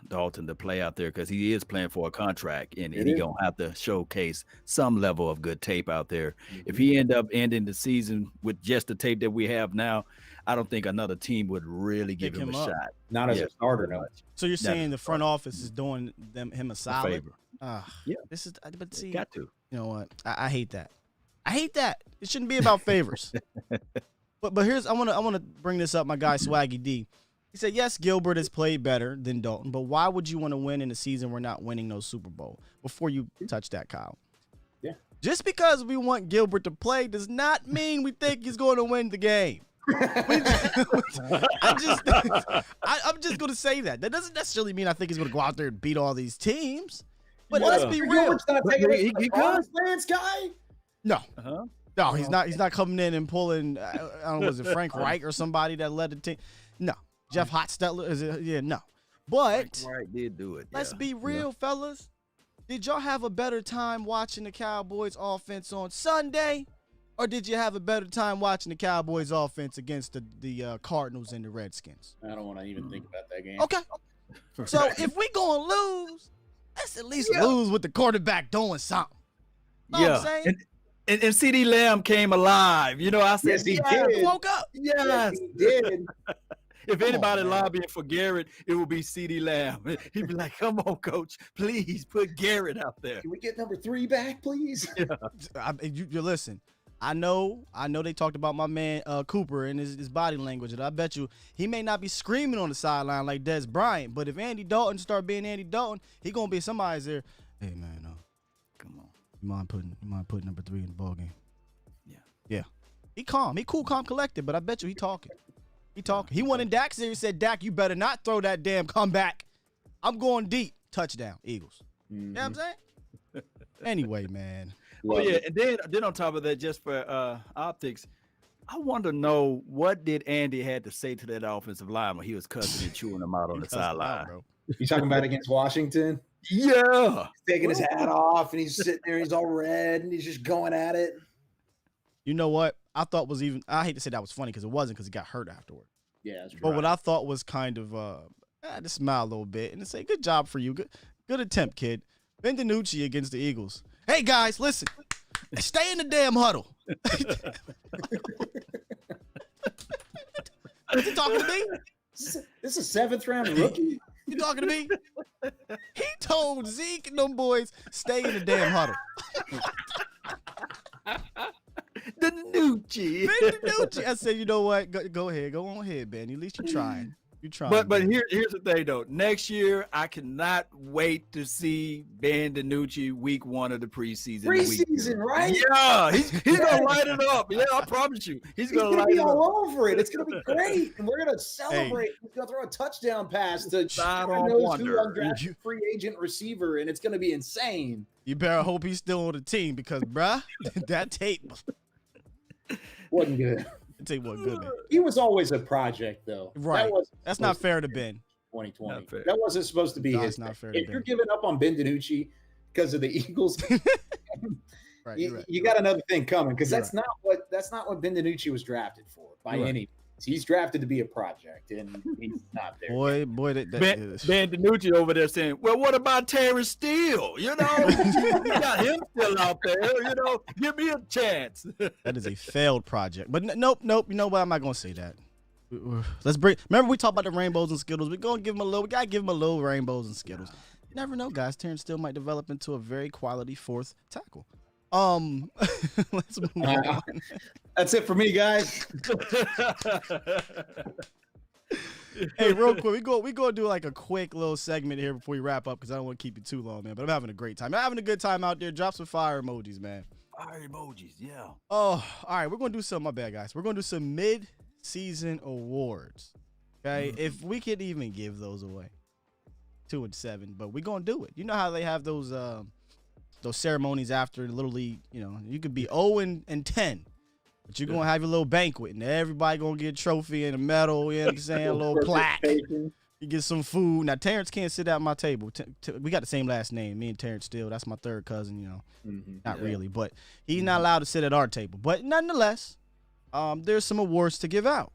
Dalton to play out there, because he is playing for a contract, and he's going to have to showcase some level of good tape out there. If he end up ending the season with just the tape that we have now, I don't think another team would really give him a shot. Not as a starter, no. So you're saying the front office is doing him a solid favor? Yeah. This is, but see, got to. You know what? I hate that. I hate that. It shouldn't be about favors. But here's I want to bring this up. My guy Swaggy D, he said yes, Gilbert has played better than Dalton, but why would you want to win in a season we're not winning no Super Bowl? Before you touch that, Kyle. Yeah. Just because we want Gilbert to play does not mean we think he's going to win the game. I'm just going to say that. That doesn't necessarily mean I think he's going to go out there and beat all these teams. But let's be real. Gilbert's not taking it Lance guy. No. No, he's not. He's not coming in and pulling. I don't know, was it Frank Reich or somebody that led the team? No, Jeff Hostetler. Is it? Yeah, no. But Frank Reich did do it. Let's be real, fellas. Did y'all have a better time watching the Cowboys offense on Sunday, or did you have a better time watching the Cowboys offense against the Cardinals and the Redskins? I don't want to even think about that game. Okay. So if we gonna lose, let's at least lose with the quarterback doing something. Know what I'm saying? And CD Lamb came alive. You know, I said, yes, he did. Woke up. Yes, he did. If anybody lobbying for Garrett, it would be CD Lamb. He'd be like, come on, coach, please put Garrett out there. Can we get number 3 back, please? Yeah. You listen. I know they talked about my man Cooper and his body language, and I bet you he may not be screaming on the sideline like Des Bryant, but if Andy Dalton start being Andy Dalton, he gonna be somebody's there. Hey man, come on. You mind putting number 3 in the ball game? Yeah. He calm. He cool, calm, collected, but I bet you he talking. He went in Dak's ear. He said, Dak, you better not throw that damn comeback. I'm going deep. Touchdown, Eagles. You know what I'm saying? Anyway, man. Oh yeah, and then on top of that, just for optics, I want to know what did Andy had to say to that offensive line when he was cussing and chewing them out on the sideline. You talking about against Washington? Yeah. He's taking his hat off and he's sitting there, he's all red and he's just going at it. You know what? I thought was I hate to say that was funny because it wasn't, because he got hurt afterward. Yeah, that's true. But what I thought was kind of to smile a little bit and to say, good job for you. Good attempt, kid. Ben DiNucci against the Eagles. Hey guys, listen. Stay in the damn huddle. You talking to me? This is a 7th round rookie. You talking to me? He told Zeke and them boys, stay in the damn huddle. DiNucci. Ben DiNucci. I said, you know what? Go ahead. Go on ahead, Ben. At least you're trying. But here's the thing though. Next year, I cannot wait to see Ben DiNucci week 1 of the preseason. Preseason, right? Yeah, he's gonna light it up. Yeah, I promise you, he's gonna light be it up. all over it. It's gonna be great, and we're gonna celebrate. He's gonna throw a touchdown pass to undrafted free agent receiver, and it's gonna be insane. You better hope he's still on the team, because, bruh, that tape wasn't good. That tape wasn't good, man. He was always a project, though. Right. That's not fair to Ben. 2020. That wasn't supposed to be his. Not fair. If you're giving up on Ben DiNucci because of the Eagles, right, you got another thing coming, because that's not what Ben DiNucci was drafted for by any means. He's drafted to be a project, and he's not there. Boy, Ben DiNucci over there saying, "Well, what about Terrence Steele? You know, you got him still out there. You know, give me a chance." That is a failed project. But nope. You know what? I'm not gonna say that. Let's bring. Remember, we talked about the rainbows and Skittles. We're gonna give him a little. We gotta give him a little rainbows and Skittles. You never know, guys. Terrence Steele might develop into a very quality 4th tackle. Let's move on. That's it for me, guys. Hey, real quick, we go do like a quick little segment here before we wrap up because I don't want to keep you too long, man. But I'm having a great time. I'm having a good time out there. Drop some fire emojis, man. Fire emojis, yeah. Oh, all right. We're gonna do some. My bad, guys. We're gonna do some mid-season awards. Okay, if we could even give those away, 2 and 7, but we're gonna do it. You know how they have those ceremonies after Little League. You know, you could be 0 and 10. But you're going to have your little banquet, and everybody going to get a trophy and a medal, you know what I'm saying, a little plaque. You get some food. Now, Terrence can't sit at my table. We got the same last name, me and Terrence still. That's my third cousin, you know. Not really, but he's not allowed to sit at our table. But nonetheless, there's some awards to give out.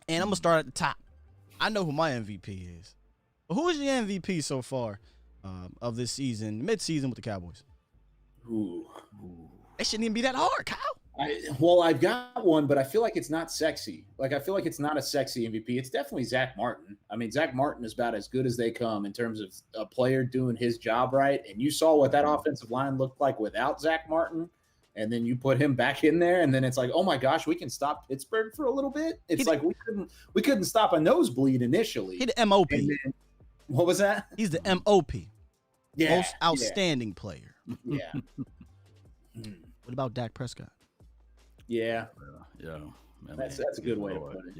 And I'm going to start at the top. I know who my MVP is. But who is your MVP so far of this season, mid-season with the Cowboys? Ooh. It shouldn't even be that hard, Kyle. I've got one, but I feel like it's not sexy. Like, I feel like it's not a sexy MVP. It's definitely Zach Martin. I mean, Zach Martin is about as good as they come in terms of a player doing his job right. And you saw what that offensive line looked like without Zach Martin. And then you put him back in there, and then it's like, oh my gosh, we can stop Pittsburgh for a little bit. It's like we couldn't stop a nosebleed initially. He's the MOP. What was that? He's the MOP. Yeah. Most outstanding player. Yeah. What about Dak Prescott? Yeah. Man, that's a good way to put it.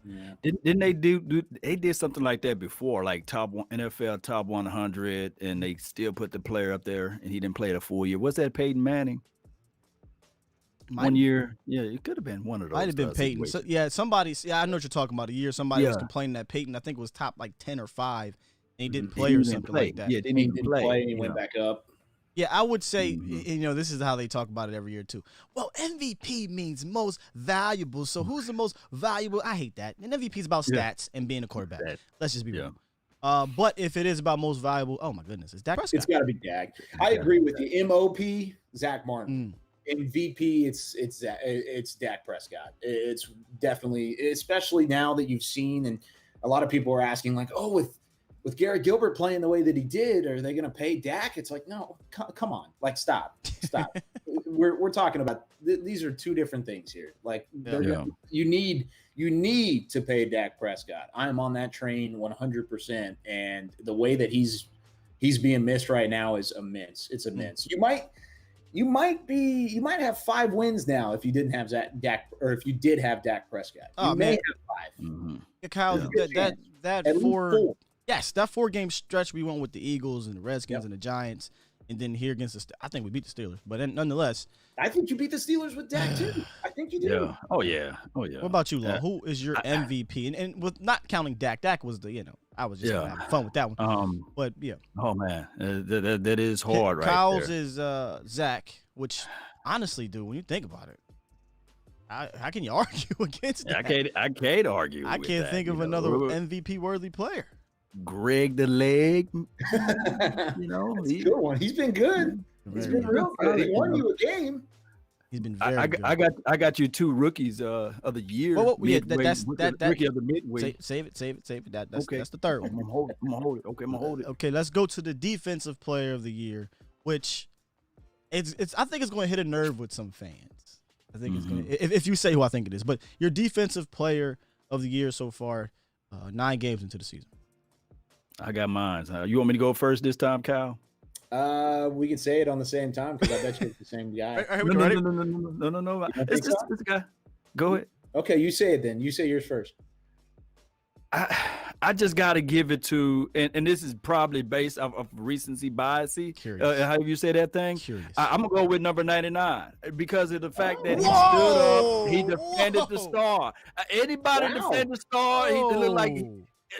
Yeah. Didn't they do they did something like that before, like NFL top 100, and they still put the player up there, and he didn't play the full year. Was that Peyton Manning? 1 year? Yeah, it could have been one of those. Might have been Peyton. So, somebody. Yeah, I know what you're talking about. A year somebody was complaining that Peyton, I think, was top like 10 or 5, and he didn't play or something like that. Yeah, didn't even play. And he went back up. Yeah, I would say, this is how they talk about it every year, too. Well, MVP means most valuable. So who's the most valuable? I hate that. And MVP is about stats and being a quarterback. Let's just be real. But if it is about most valuable, oh, my goodness, it's Dak Prescott. It's got to be Dak. I agree with you. MOP, Zach Martin. MVP, it's Dak Prescott. It's definitely, especially now that you've seen, and a lot of people are asking, like, oh, with Garrett Gilbert playing the way that he did, are they going to pay Dak? It's like, no, come on. Like, stop. We're talking about these are two different things here. Like, you need to pay Dak Prescott. I am on that train 100%. And the way that he's being missed right now is immense. It's immense. You might have 5 wins now if you didn't have Dak, or if you did have Dak Prescott. You may have 5. Kyle, that At least 4. Yes, that 4-game stretch we went with the Eagles and the Redskins and the Giants, and then here against I think we beat the Steelers, but nonetheless, I think you beat the Steelers with Dak too. I think you did. Yeah. Oh yeah. What about you, Law? Who is your MVP? And with not counting Dak was the I was just having fun with that one. But yeah. Oh man, that is hard, right? Kyle's is Zach, which honestly, dude, when you think about it, how can you argue against that? I can't argue. I can't think of another MVP worthy player. Greg the Leg, That's a good one. He's been good. He's been real good. He won you a game. He's been very good. I got you 2 rookies of the year. That's rookie of the midway. Save it. That's the third one. I'm gonna hold it. Okay, I'm gonna hold it. Okay, let's go to the defensive player of the year, which I think it's going to hit a nerve with some fans. I think it's going to, if you say who I think it is, but your defensive player of the year so far, 9 games into the season. I got mine. You want me to go first this time, Kyle? We can say it on the same time because I bet you it's the same guy. No. It's this guy. Go ahead. Okay, you say it then. You say yours first. I just got to give it to, and this is probably based off of recency bias. How do you say that thing? I'm going to go with number 99 because of the fact that he stood up, he defended the star. Anybody defend the star, he looked like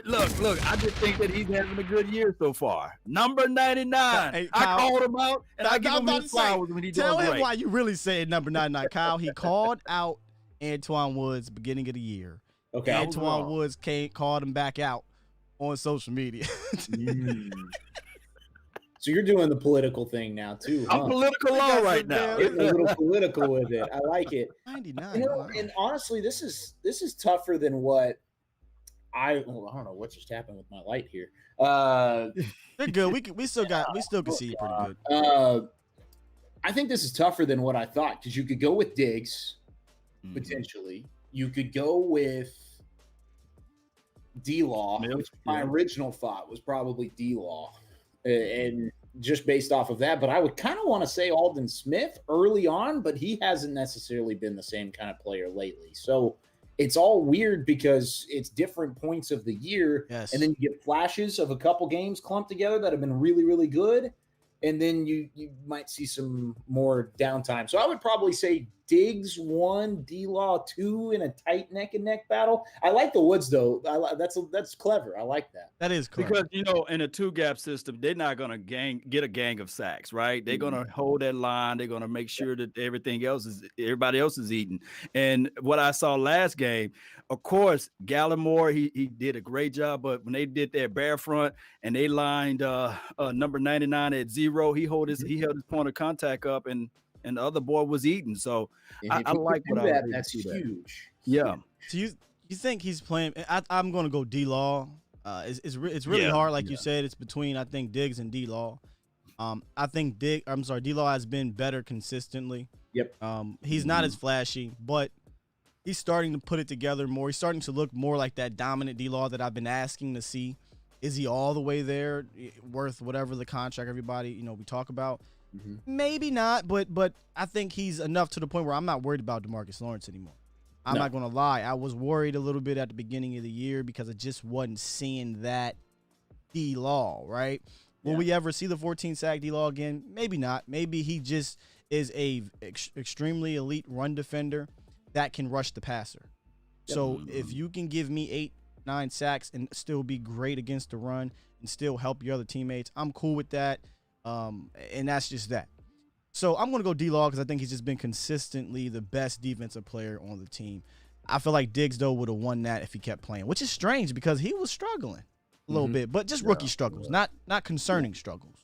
Look, I just think that he's having a good year so far. Number 99. Hey, I called him out, and I give him his flowers when he does great. Tell him why you really said number 99, Kyle. He called out Antoine Woods beginning of the year. Okay. Antoine Woods called him back out on social media. So you're doing the political thing now, too. I'm political law right now. Getting a little political with it. I like it. 99. And honestly, this is tougher than what I don't know what just happened with my light here. They're good. We still can see it pretty good. I think this is tougher than what I thought because you could go with Diggs Mhm. potentially. You could go with D-Law, Mills, which my yeah. original thought was probably D-Law, and just based off of that. But I would kind of want to say Aldon Smith early on, but he hasn't necessarily been the same kind of player lately. So it's all weird because it's different points of the year, Yes. and then you get flashes of a couple games clumped together that have been really, really good, and then you might see some more downtime. So I would probably say Diggs 1, D-Law 2 in a tight neck and neck battle. I like the Woods though. That's clever. I like that. That is correct. Because in a two-gap system, they're not gonna get a gang of sacks, right? They're gonna hold that line. They're gonna make sure that everybody else is eating. And what I saw last game, of course, Gallimore he did a great job, but when they did their bear front and they lined number 99 at 0, he held his point of contact up, and the other boy was eating. So I like what I was. That's huge. Yeah. So you think he's playing? I'm going to go D-Law. It's really hard, like you said. It's between I think Diggs and D-Law. I think D-Law has been better consistently. Yep. He's not as flashy, but he's starting to put it together more. He's starting to look more like that dominant D-Law that I've been asking to see. Is he all the way there, worth whatever the contract everybody we talk about? Maybe not, but I think he's enough to the point where I'm not worried about DeMarcus Lawrence anymore. I'm not going to lie. I was worried a little bit at the beginning of the year because I just wasn't seeing that D-Law, right? Will we ever see the 14-sack D-Law again? Maybe not. Maybe he just is a extremely elite run defender that can rush the passer. So if you can give me 8-9 sacks and still be great against the run and still help your other teammates, I'm cool with that. And that's just that. So I'm going to go D-Law because I think he's just been consistently the best defensive player on the team. I feel like Diggs, though, would have won that if he kept playing, which is strange because he was struggling a little bit, but just rookie struggles, not concerning struggles.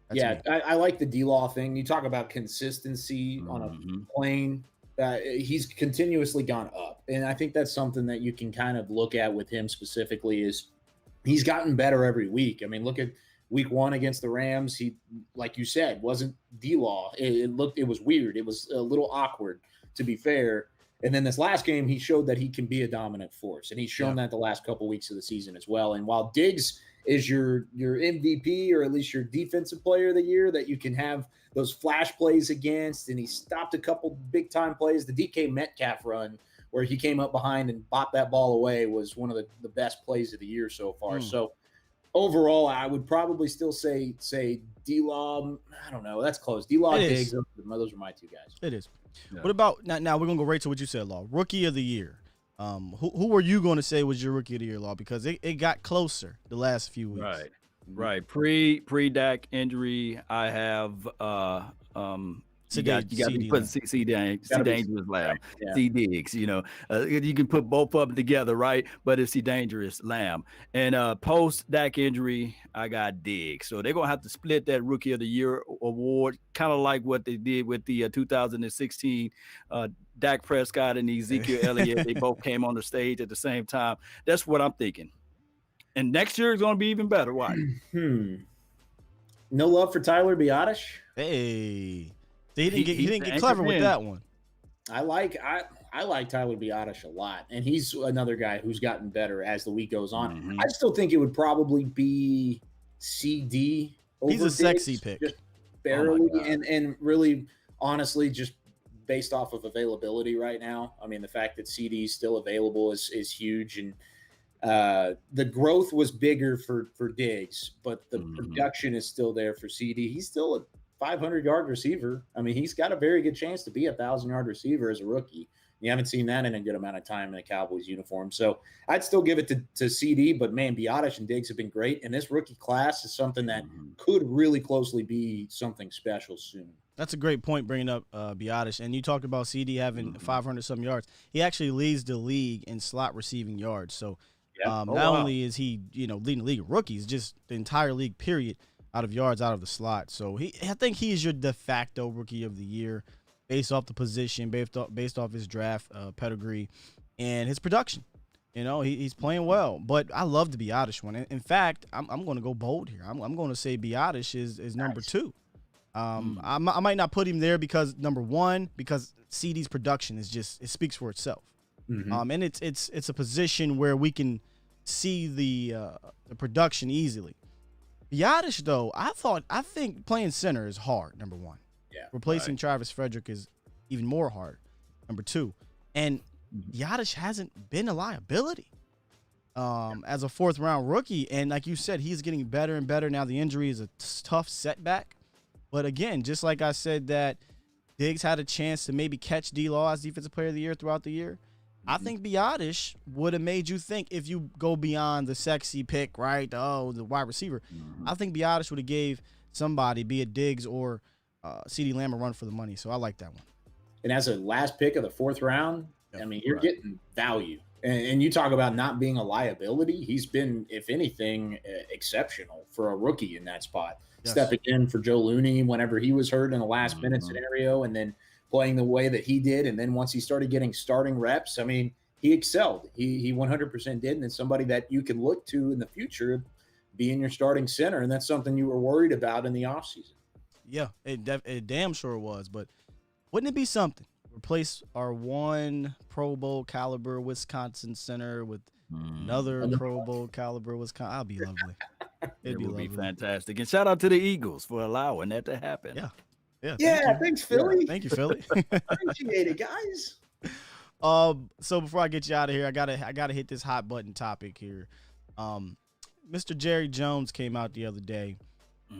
That's me. I like the D-Law thing. You talk about consistency on a plane. He's continuously gone up. And I think that's something that you can kind of look at with him specifically is he's gotten better every week. I mean, look at Week 1 against the Rams. He, like you said, wasn't D-Law. It was weird. It was a little awkward, to be fair. And then this last game, he showed that he can be a dominant force, and he's shown that the last couple weeks of the season as well. And while Diggs is your MVP or at least your defensive player of the year that you can have those flash plays against, and he stopped a couple big time plays. The DK Metcalf run where he came up behind and bopped that ball away was one of the best plays of the year so far. So overall, I would probably still say D-Law. I don't know. That's close. D-Law, Diggs. Those are my two guys. It is. Yeah. What about now? We're gonna go right to what you said, Law. Rookie of the year. Who were you going to say was your rookie of the year, Law? Because it got closer the last few weeks. Right. Pre-Dak injury, I have you got to put C dangerous Lamb, C Diggs. You can put both of them together, right? But it's C dangerous Lamb. And post Dak injury, I got Diggs. So they're gonna have to split that Rookie of the Year award, kind of like what they did with the 2016 Dak Prescott and Ezekiel Elliott. They both came on the stage at the same time. That's what I'm thinking. And next year is gonna be even better. Why? No love for Tyler Biadasz. Hey. He didn't get clever with that one. I like Tyler Biadasz a lot, and he's another guy who's gotten better as the week goes on. I still think it would probably be CD. He's a sexy pick, just barely, and really, honestly, just based off of availability right now. I mean, the fact that CD is still available is huge, and the growth was bigger for Diggs, but the production is still there for CD. He's still a 500-yard receiver. I mean, he's got a very good chance to be a 1,000-yard receiver as a rookie. You haven't seen that in a good amount of time in a Cowboys uniform. So I'd still give it to CD, but man, Biadasz and Diggs have been great. And this rookie class is something that could really closely be something special soon. That's a great point bringing up Biadasz. And you talked about CD having 500-some yards. He actually leads the league in slot receiving yards. So not only is he, leading the league of rookies, just the entire league, period, out of yards out of the slot. So I think he is your de facto rookie of the year based off the position, based off his draft pedigree and his production. He's playing well. But I love the Biadasz one. In fact, I'm going to go bold here. I'm going to say Biadasz is number 2. I might not put him there because number one, because CD's production is just, it speaks for itself. And it's a position where we can see the production easily. Biotish, though, I think playing center is hard. Number one, replacing Travis Frederick is even more hard. Number two, and Biotish hasn't been a liability as a 4th round rookie. And like you said, he's getting better and better. Now the injury is a tough setback. But again, just like I said that Diggs had a chance to maybe catch D-Law as Defensive Player of the Year throughout the year, I think Biotish would have made you think, if you go beyond the sexy pick, right, the wide receiver, I think Biotish would have gave somebody, be it Diggs or CeeDee Lamb, a run for the money. So I like that one. And as a last pick of the 4th round, I mean, you're getting value. And you talk about not being a liability. He's been, if anything, exceptional for a rookie in that spot. Yes. Stepping in for Joe Looney whenever he was hurt in a last-minute scenario, and then playing the way that he did. And then once he started getting starting reps, I mean, he excelled. He 100% did. And it's somebody that you can look to in the future being your starting center. And that's something you were worried about in the offseason. Yeah, it damn sure was. But wouldn't it be something? Replace our one Pro Bowl caliber Wisconsin center with another Pro Bowl caliber Wisconsin. I'll be lovely. It would be fantastic. And shout out to the Eagles for allowing that to happen. Yeah. Thanks, Philly. Thank you, Philly. Appreciate it, guys. So before I get you out of here, I gotta hit this hot button topic here. Mr. Jerry Jones came out the other day,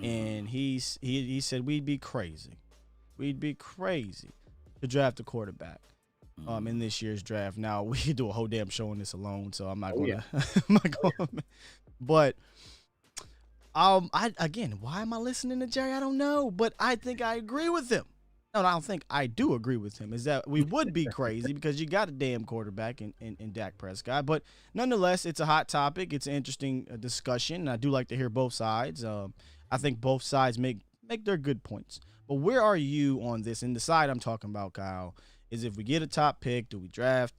and he said we'd be crazy to draft a quarterback in this year's draft. Now we could do a whole damn show on this alone, so I'm not gonna. But why am I listening to Jerry? I don't know, but I think I agree with him. No, I don't think I do agree with him. Is that we would be crazy because you got a damn quarterback in Dak Prescott. But nonetheless, it's a hot topic. It's an interesting discussion, and I do like to hear both sides. I think both sides make their good points. But where are you on this? And the side I'm talking about, Kyle, is if we get a top pick, do we draft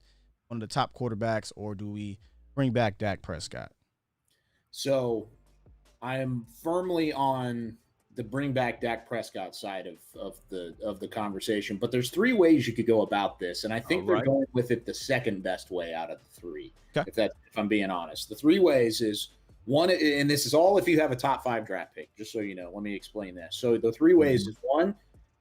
one of the top quarterbacks, or do we bring back Dak Prescott? So I am firmly on the bring back Dak Prescott side of the conversation, but there's 3 ways you could go about this, and I think they're going with it the second best way out of the 3. Okay. If I'm being honest, the 3 ways is one, and this is all if you have a top 5 draft pick. Just so you know, let me explain this. So the 3 ways is one,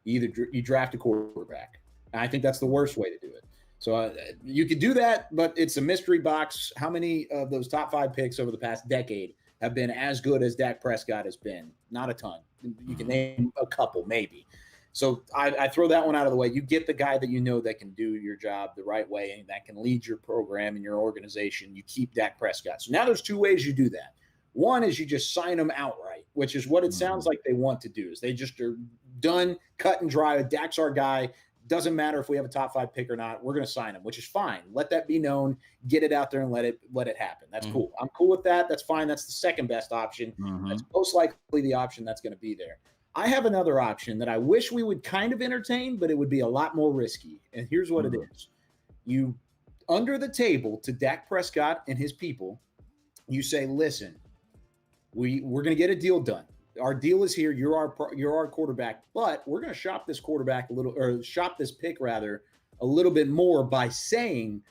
you draft a quarterback. And I think that's the worst way to do it. So you could do that, but it's a mystery box. How many of those top 5 picks over the past decade have been as good as Dak Prescott has been? Not a ton. You can name a couple, maybe. So I throw that one out of the way. You get the guy that you know that can do your job the right way and that can lead your program and your organization. You keep Dak Prescott. So now there's 2 ways you do that. One is you just sign them outright, which is what it sounds like they want to do. Is they just are done, cut and dry. Dak's our guy. Doesn't matter if we have a top 5 pick or not. We're going to sign him, which is fine. Let that be known. Get it out there and let it happen. That's cool. I'm cool with that. That's fine. That's the second best option. That's most likely the option that's going to be there. I have another option that I wish we would kind of entertain, but it would be a lot more risky. And here's what it is. You, under the table to Dak Prescott and his people, you say, listen, we're going to get a deal done. Our deal is here. You're our quarterback, but we're going to shop this quarterback shop this pick rather a little bit more by saying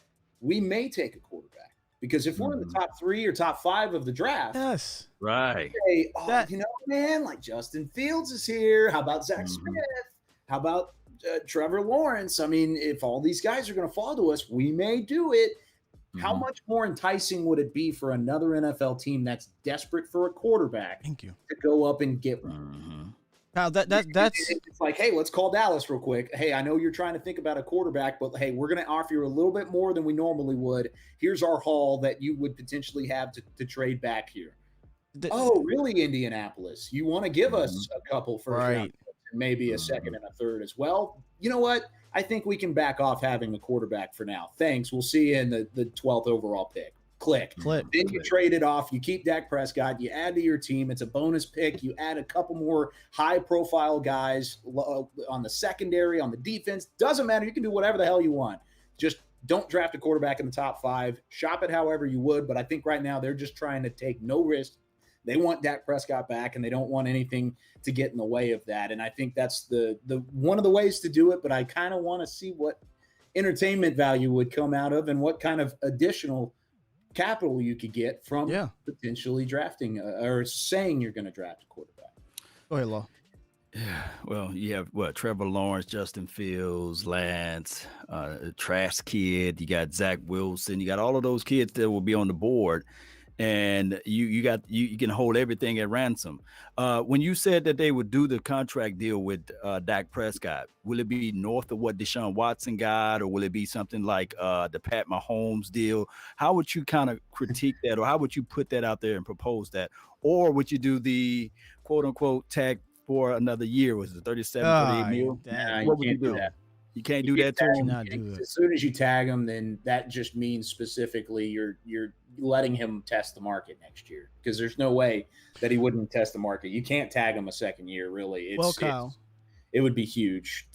we may take a quarterback, because if we're in the top 3 or top 5 of the draft, yes, right. Say, man, like Justin Fields is here. How about Zach Smith? How about Trevor Lawrence? I mean, if all these guys are going to fall to us, we may do it. How much more enticing would it be for another NFL team that's desperate for a quarterback to go up and get one? Now that's it's like, hey, let's call Dallas real quick. Hey, I know you're trying to think about a quarterback, but hey, we're going to offer you a little bit more than we normally would. Here's our haul that you would potentially have to trade back here. Oh, really, Indianapolis? You want to give us a couple first round picks and maybe a second and a third as well? You know what? I think we can back off having a quarterback for now. Thanks. We'll see you in the 12th overall pick. Click. Then you trade it off. You keep Dak Prescott. You add to your team. It's a bonus pick. You add a couple more high-profile guys on the secondary, on the defense. Doesn't matter. You can do whatever the hell you want. Just don't draft a quarterback in the top 5. Shop it however you would. But I think right now they're just trying to take no risk, They want Dak Prescott back, and they don't want anything to get in the way of that. And I think that's the one of the ways to do it. But I kind of want to see what entertainment value would come out of and what kind of additional capital you could get from potentially drafting or saying you're going to draft a quarterback. Go ahead, Law. Yeah, well, you have Trevor Lawrence, Justin Fields, Lance, Trash Kid. You got Zach Wilson. You got all of those kids that will be on the board, and you can hold everything at ransom. When you said that they would do the contract deal with Dak Prescott, will it be north of what Deshaun Watson got, or will it be something like the Pat Mahomes deal? How would you kind of critique that, or how would you put that out there and propose that, or would you do the quote unquote tag for another year? Was it 37, 38 mil? What would you do? That. You can't do that to him. As soon as you tag him, then that just means specifically you're letting him test the market next year, because there's no way that he wouldn't test the market. You can't tag him a second year, really. Kyle, it would be huge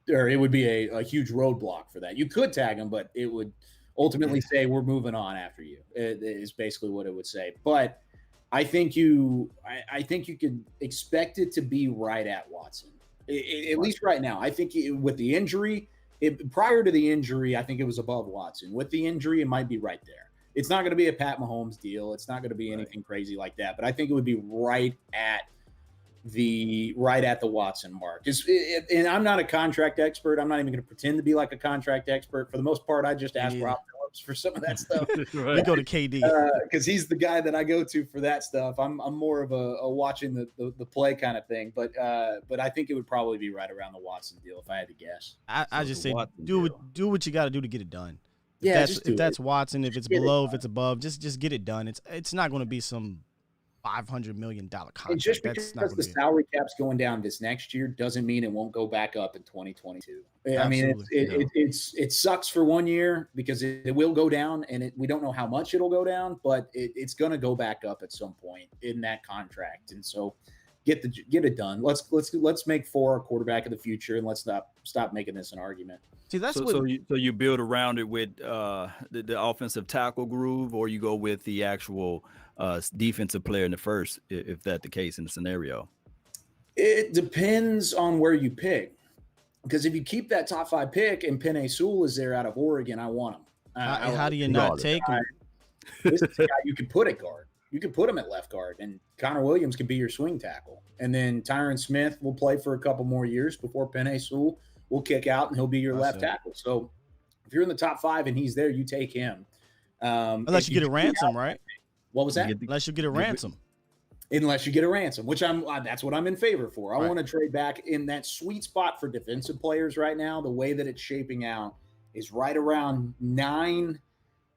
or it would be a huge roadblock for that. You could tag him, but it would ultimately say we're moving on after you. It is basically what it would say. But I think you could expect it to be right at Watson, at least right now. I think with the injury, prior to the injury, I think it was above Watson. With the injury, it might be right there. It's not going to be a Pat Mahomes deal. It's not going to be anything crazy like that. But I think it would be right at the Watson mark. And I'm not a contract expert. I'm not even going to pretend to be like a contract expert. For the most part, I just ask Rob Phillips for some of that stuff. We go to KD because he's the guy that I go to for that stuff. I'm more of a watching the play kind of thing. But I think it would probably be right around the Watson deal if I had to guess. I just say do what you got to do to get it done. If if that's Watson, if it's below, if it's above, just get it done. It's not going to be some $500 million contract. And just because the salary cap's going down this next year doesn't mean it won't go back up in 2022. I mean, it sucks for 1 year because it will go down, and we don't know how much it'll go down, but it's going to go back up at some point in that contract. And so get it done. Let's make Four a quarterback of the future, and let's stop making this an argument. See, that's so you build around it with the offensive tackle groove, or you go with the actual defensive player in the first, if that's the case in the scenario. It depends on where you pick, because if you keep that top 5 pick and Penei Sewell is there out of Oregon, I want him. How do you not take him? This is a guy you could put at guard. You could put him at left guard, and Connor Williams could be your swing tackle. And then Tyron Smith will play for a couple more years before Penei Sewell will kick out, and he'll be your left tackle. So if you're in the top 5 and he's there, you take him. Unless you get a ransom, right? What was that? Unless you get a ransom. Unless you get a ransom, which that's what I'm in favor for. I want to trade back in that sweet spot for defensive players right now. The way that it's shaping out is right around 9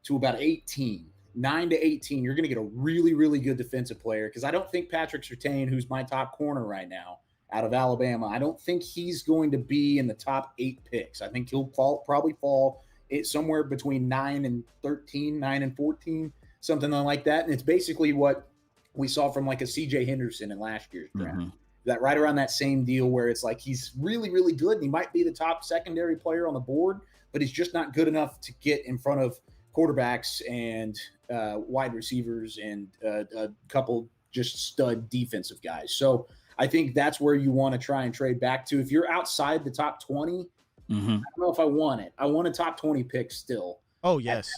to about 18. 9 to 18, you're going to get a really, really good defensive player, because I don't think Patrick Surtain, who's my top corner right now out of Alabama, I don't think he's going to be in the top 8 picks. I think he'll probably fall somewhere between 9 and 13, 9 and 14, something like that. And it's basically what we saw from like a CJ Henderson in last year's draft. Mm-hmm. That right around that same deal where it's like he's really, really good, and he might be the top secondary player on the board, but he's just not good enough to get in front of quarterbacks and wide receivers and a couple just stud defensive guys. So I think that's where you want to try and trade back to. If you're outside the top 20, I don't know if I want it. I want a top 20 pick still. Oh, yes.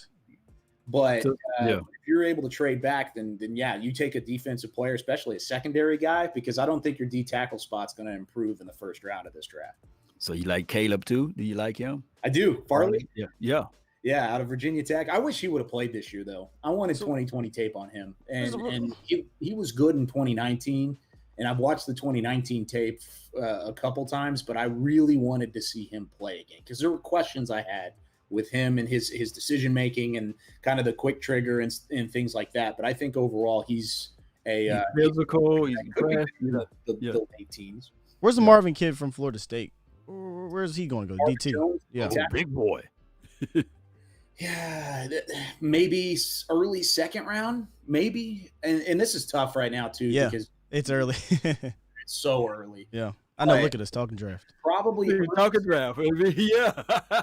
But if you're able to trade back, then you take a defensive player, especially a secondary guy, because I don't think your D tackle spot's going to improve in the first round of this draft. So you like Caleb too? Do you like him? I do. Farley? Yeah, out of Virginia Tech. I wish he would have played this year, though. I wanted 2020 tape on him. And he was good in 2019. And I've watched the 2019 tape a couple times, but I really wanted to see him play again, because there were questions I had with him and his decision-making and kind of the quick trigger and things like that. But I think overall he's he's physical. He's the late teens. Where's the Marvin kid from Florida State? Where's he going to go? Marvin DT? Jones? Yeah. Oh, big boy. Yeah, maybe early second round, maybe. And this is tough right now, too, because it's early. It's so early. Yeah. I know. Look at us talking draft. Probably talking draft. Yeah.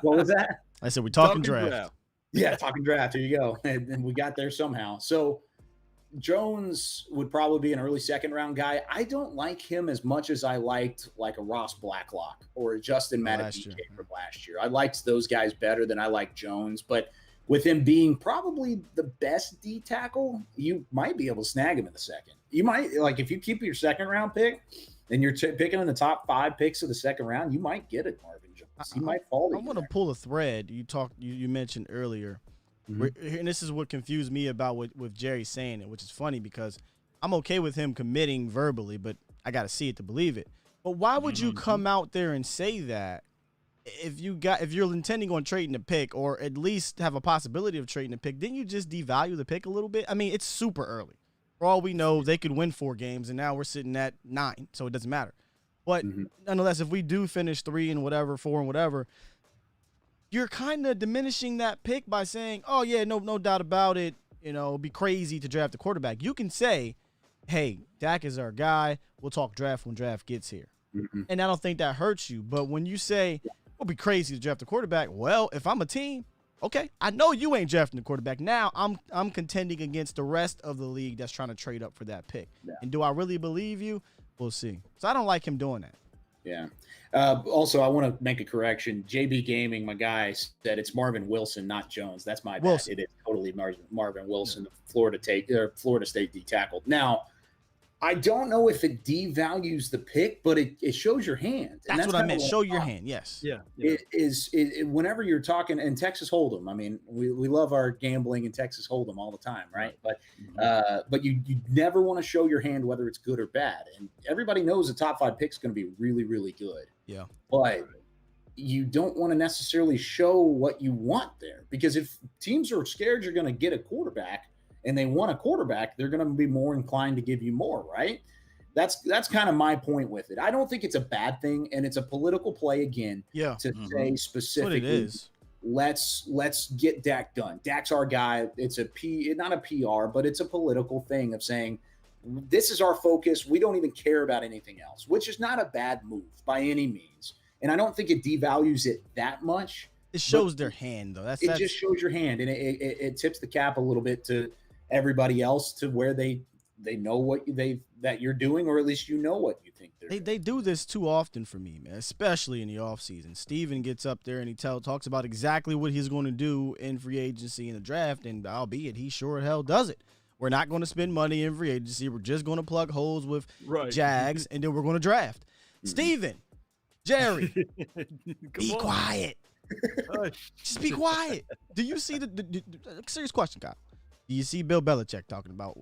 What was that? I said we're talking draft. Yeah, talking draft. Here you go. And we got there somehow. So Jones would probably be an early second round guy. I don't like him as much as I liked like a Ross Blacklock or a Justin Madubuike from last year. I liked those guys better than I like Jones, but with him being probably the best D tackle, you might be able to snag him in the second. You might, like, if you keep your second round pick and you're picking in the top 5 picks of the second round, you might get it, Marvin Jones. He might fall. I want to pull a thread you mentioned earlier. And this is what confused me about with Jerry saying it, which is funny because I'm okay with him committing verbally, but I got to see it to believe it. But why would you come out there and say that if you're intending on trading the pick or at least have a possibility of trading the pick? Didn't you just devalue the pick a little bit? I mean, it's super early. For all we know, they could win 4 games, and now we're sitting at 9, so it doesn't matter. But nonetheless, if we do finish 3 and whatever, 4 and whatever, you're kind of diminishing that pick by saying, oh, yeah, no doubt about it. You know, it'd be crazy to draft a quarterback. You can say, hey, Dak is our guy. We'll talk draft when draft gets here. And I don't think that hurts you. But when you say, it'll be crazy to draft a quarterback, well, if I'm a team, okay, I know you ain't drafting a quarterback. Now I'm contending against the rest of the league that's trying to trade up for that pick. Yeah. And do I really believe you? We'll see. So I don't like him doing that. Yeah. Also, I want to make a correction. JB Gaming, my guy, said it's Marvin Wilson, not Jones. That's my bad. It is totally Marvin Wilson, Florida State D tackle. Now, I don't know if it devalues the pick, but it shows your hand. That's what I meant. Show your hand. Yes. Yeah. It is whenever you're talking in Texas Hold'em. I mean, we love our gambling in Texas Hold'em all the time, right? But you never want to show your hand whether it's good or bad. And everybody knows a top 5 pick is going to be really, really good. Yeah. But you don't want to necessarily show what you want there, because if teams are scared you're going to get a quarterback and they want a quarterback, they're going to be more inclined to give you more, right? That's kind of my point with it. I don't think it's a bad thing, and it's a political play again. Yeah. To say specifically, that's what it is. Let's get Dak done. Dak's our guy. It's not a PR, but it's a political thing of saying this is our focus. We don't even care about anything else, which is not a bad move by any means. And I don't think it devalues it that much. It shows their hand, though. It just shows your hand, and it tips the cap a little bit to everybody else to where they know what that you're doing, or at least you know what you think they're doing. They do this too often for me, man, especially in the offseason. Steven gets up there and he talks about exactly what he's going to do in free agency and the draft, and albeit he sure as hell does it. We're not going to spend money in free agency. We're just going to plug holes with Jags, and then we're going to draft. Steven, Jerry, be quiet. Just be quiet. Do you see the serious question, Kyle? Do you see Bill Belichick talking about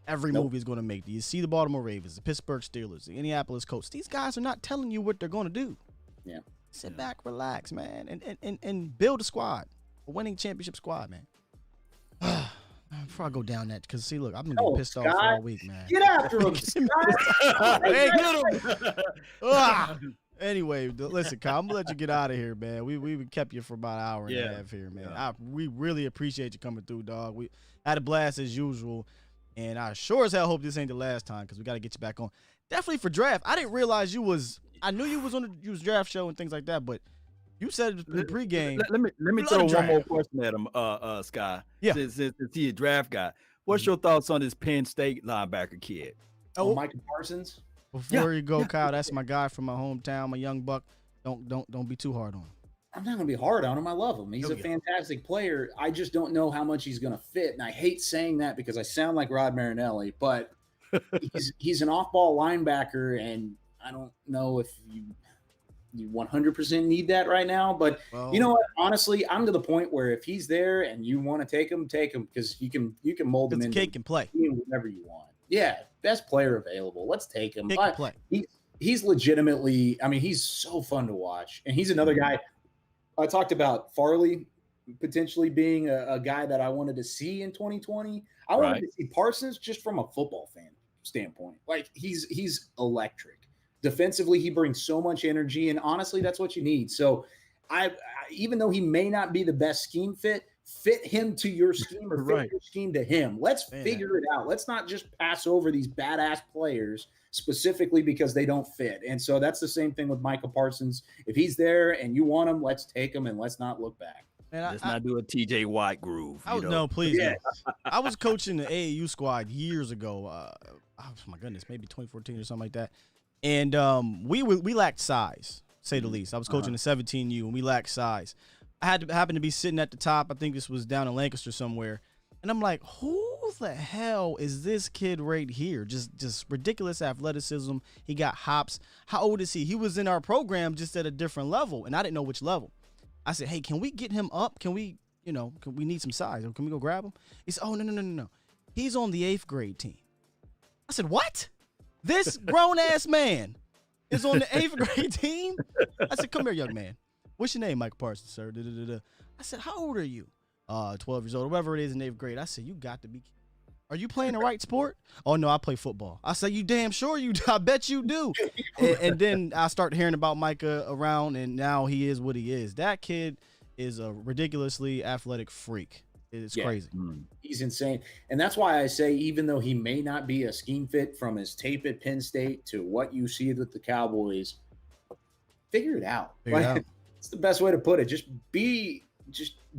every move he's going to make? Do you see the Baltimore Ravens, the Pittsburgh Steelers, the Indianapolis Colts? These guys are not telling you what they're going to do. Yeah. Sit back, relax, man, and build a squad, a winning championship squad, man. Before I go down that, because see, look, I've been pissed off all week, man. Get after him, hey, get him. Anyway, listen, Kyle, I'm gonna let you get out of here, man. We kept you for about an hour and a half here, man. Yeah. We really appreciate you coming through, dog. We had a blast as usual, and I sure as hell hope this ain't the last time, because we got to get you back on. Definitely for draft. I didn't realize I knew you was on the draft show and things like that, but you said it in pregame. Let me throw one more question at him, Sky. Yeah. Since he's a draft guy, what's your thoughts on this Penn State linebacker kid? Oh, Micah Parsons. Before you go, Kyle, that's my guy from my hometown, my young buck. Don't be too hard on him. I'm not going to be hard on him. I love him. He's a fantastic player. I just don't know how much he's going to fit. And I hate saying that because I sound like Rod Marinelli, but he's an off-ball linebacker, and I don't know if you 100% need that right now. But you know what? Honestly, I'm to the point where if he's there and you want to take him, because you can mold him into cake and play whatever you want. Yeah, best player available. Let's take him. Cake and play. He's legitimately, I mean, he's so fun to watch. And he's another guy. I talked about Farley potentially being a guy that I wanted to see in 2020. I wanted to see Parsons just from a football fan standpoint. Like, he's electric. Defensively, he brings so much energy, and honestly, that's what you need. So I even though he may not be the best scheme fit him to your scheme or fit your scheme to him. Let's figure it out. Let's not just pass over these badass players specifically because they don't fit. And so that's the same thing with Michael Parsons. If he's there and you want him, let's take him and let's not look back. And Let's not do a TJ Watt groove. No, please. Yeah. No. I was coaching the AAU squad years ago. Oh my goodness, maybe 2014 or something like that. And we lacked size, to say the least. I was coaching the 17U, and we lacked size. I happened to be sitting at the top. I think this was down in Lancaster somewhere. And I'm like, who the hell is this kid right here? Just ridiculous athleticism. He got hops. How old is he? He was in our program just at a different level, and I didn't know which level. I said, hey, can we get him up? Can we need some size? Can we go grab him? He said, oh, no. He's on the 8th grade team. I said, what? This grown-ass man is on the 8th grade team? I said, come here, young man. What's your name, Michael Parsons, sir? I said, how old are you? 12 years old, whatever it is in 8th grade. I said, you got to be. Are you playing the right sport? Oh, no, I play football. I said, you damn sure you do. I bet you do. and then I start hearing about Micah around, and now he is what he is. That kid is a ridiculously athletic freak. It's crazy. He's insane. And that's why I say, even though he may not be a scheme fit from his tape at Penn State to what you see with the Cowboys, figure it out. It's the best way to put it. Just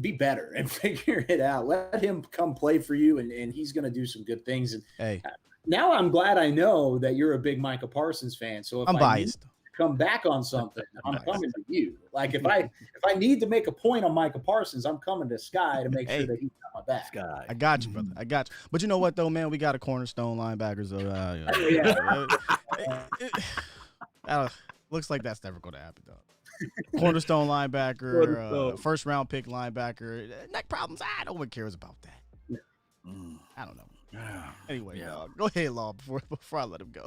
be better and figure it out. Let him come play for you, and he's going to do some good things. And hey, now I'm glad I know that you're a big Micah Parsons fan. So if I'm biased. Come back on something, I'm coming to you. Like if I need to make a point on Micah Parsons, I'm coming to Sky to make sure that he's on my back. Sky. I got you, brother. I got you. But you know what, though, man? We got a cornerstone linebacker. So, looks like that's never going to happen, though. Cornerstone linebacker, first-round pick linebacker. Neck problems, no one cares about that. I don't know. Anyway, go ahead, Law, before I let him go.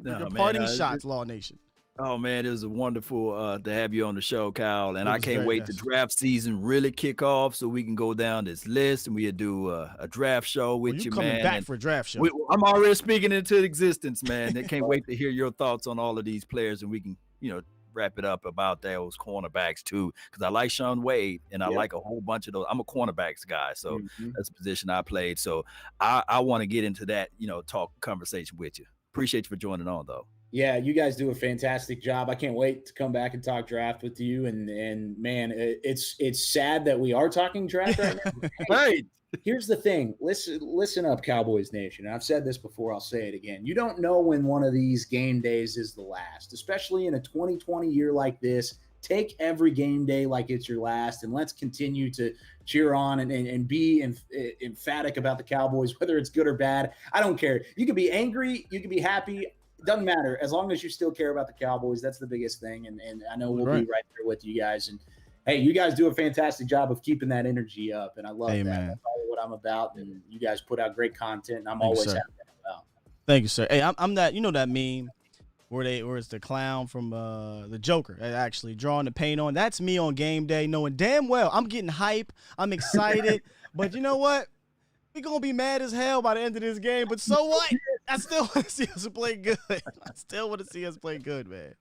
Your parting shots, Law Nation. Oh, man, it was wonderful to have you on the show, Kyle. And I can't wait to draft season really kick off so we can go down this list and we'll do a draft show with you, man. Coming back for a draft show. I'm already speaking into existence, man. I can't wait to hear your thoughts on all of these players, and we can, wrap it up about those cornerbacks too, because I like Sean Wade and I like a whole bunch of those. I'm a cornerbacks guy, so that's the position I played. So I want to get into that, talk conversation with you. Appreciate you for joining on, though. Yeah, you guys do a fantastic job. I can't wait to come back and talk draft with you. And man, it's sad that we are talking draft right now. Right. Here's the thing. Listen up, Cowboys Nation. I've said this before. I'll say it again. You don't know when one of these game days is the last, especially in a 2020 year like this. Take every game day like it's your last, and let's continue to cheer on and be emphatic about the Cowboys, whether it's good or bad. I don't care. You can be angry. You can be happy. Doesn't matter. As long as you still care about the Cowboys, that's the biggest thing. And I know we'll be right there with you guys. And hey, you guys do a fantastic job of keeping that energy up, and I love that. Man. That's all what I'm about, and you guys put out great content, and I'm always happy to help out. Thank you, sir. Hey, I'm that. You know that meme where it's the clown from the Joker actually drawing the paint on. That's me on game day, knowing damn well I'm getting hype. I'm excited, but you know what? We're gonna be mad as hell by the end of this game. But so what? I still want to see us play good. Man.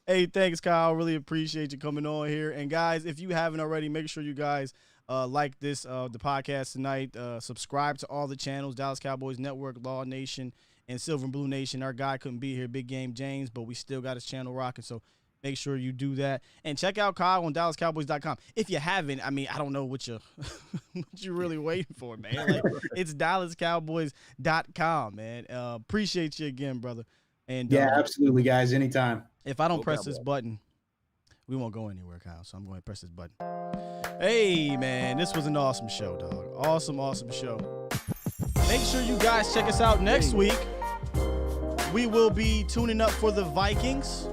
Hey, thanks, Kyle. Really appreciate you coming on here. And guys, if you haven't already, make sure you guys like this the podcast tonight. Subscribe to all the channels: Dallas Cowboys Network, Law Nation, and Silver and Blue Nation. Our guy couldn't be here, Big Game James, but we still got his channel rocking. So make sure you do that. And check out Kyle on DallasCowboys.com. If you haven't, I mean, I don't know what you're really waiting for, man. Like, it's DallasCowboys.com, man. Appreciate you again, brother. And absolutely, guys. Anytime. If I don't press this button, we won't go anywhere, Kyle. So I'm going to press this button. Hey, man, this was an awesome show, dog. Awesome show. Make sure you guys check us out next week. We will be tuning up for the Vikings,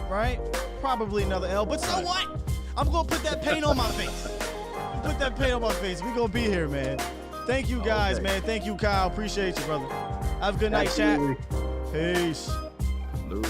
right? Probably another L, but so what? I'm going to put that paint on my face. We're going to be here, man. Thank you, guys, man. Thank you, Kyle. Appreciate you, brother. Have a good night, chat. Peace. Salute.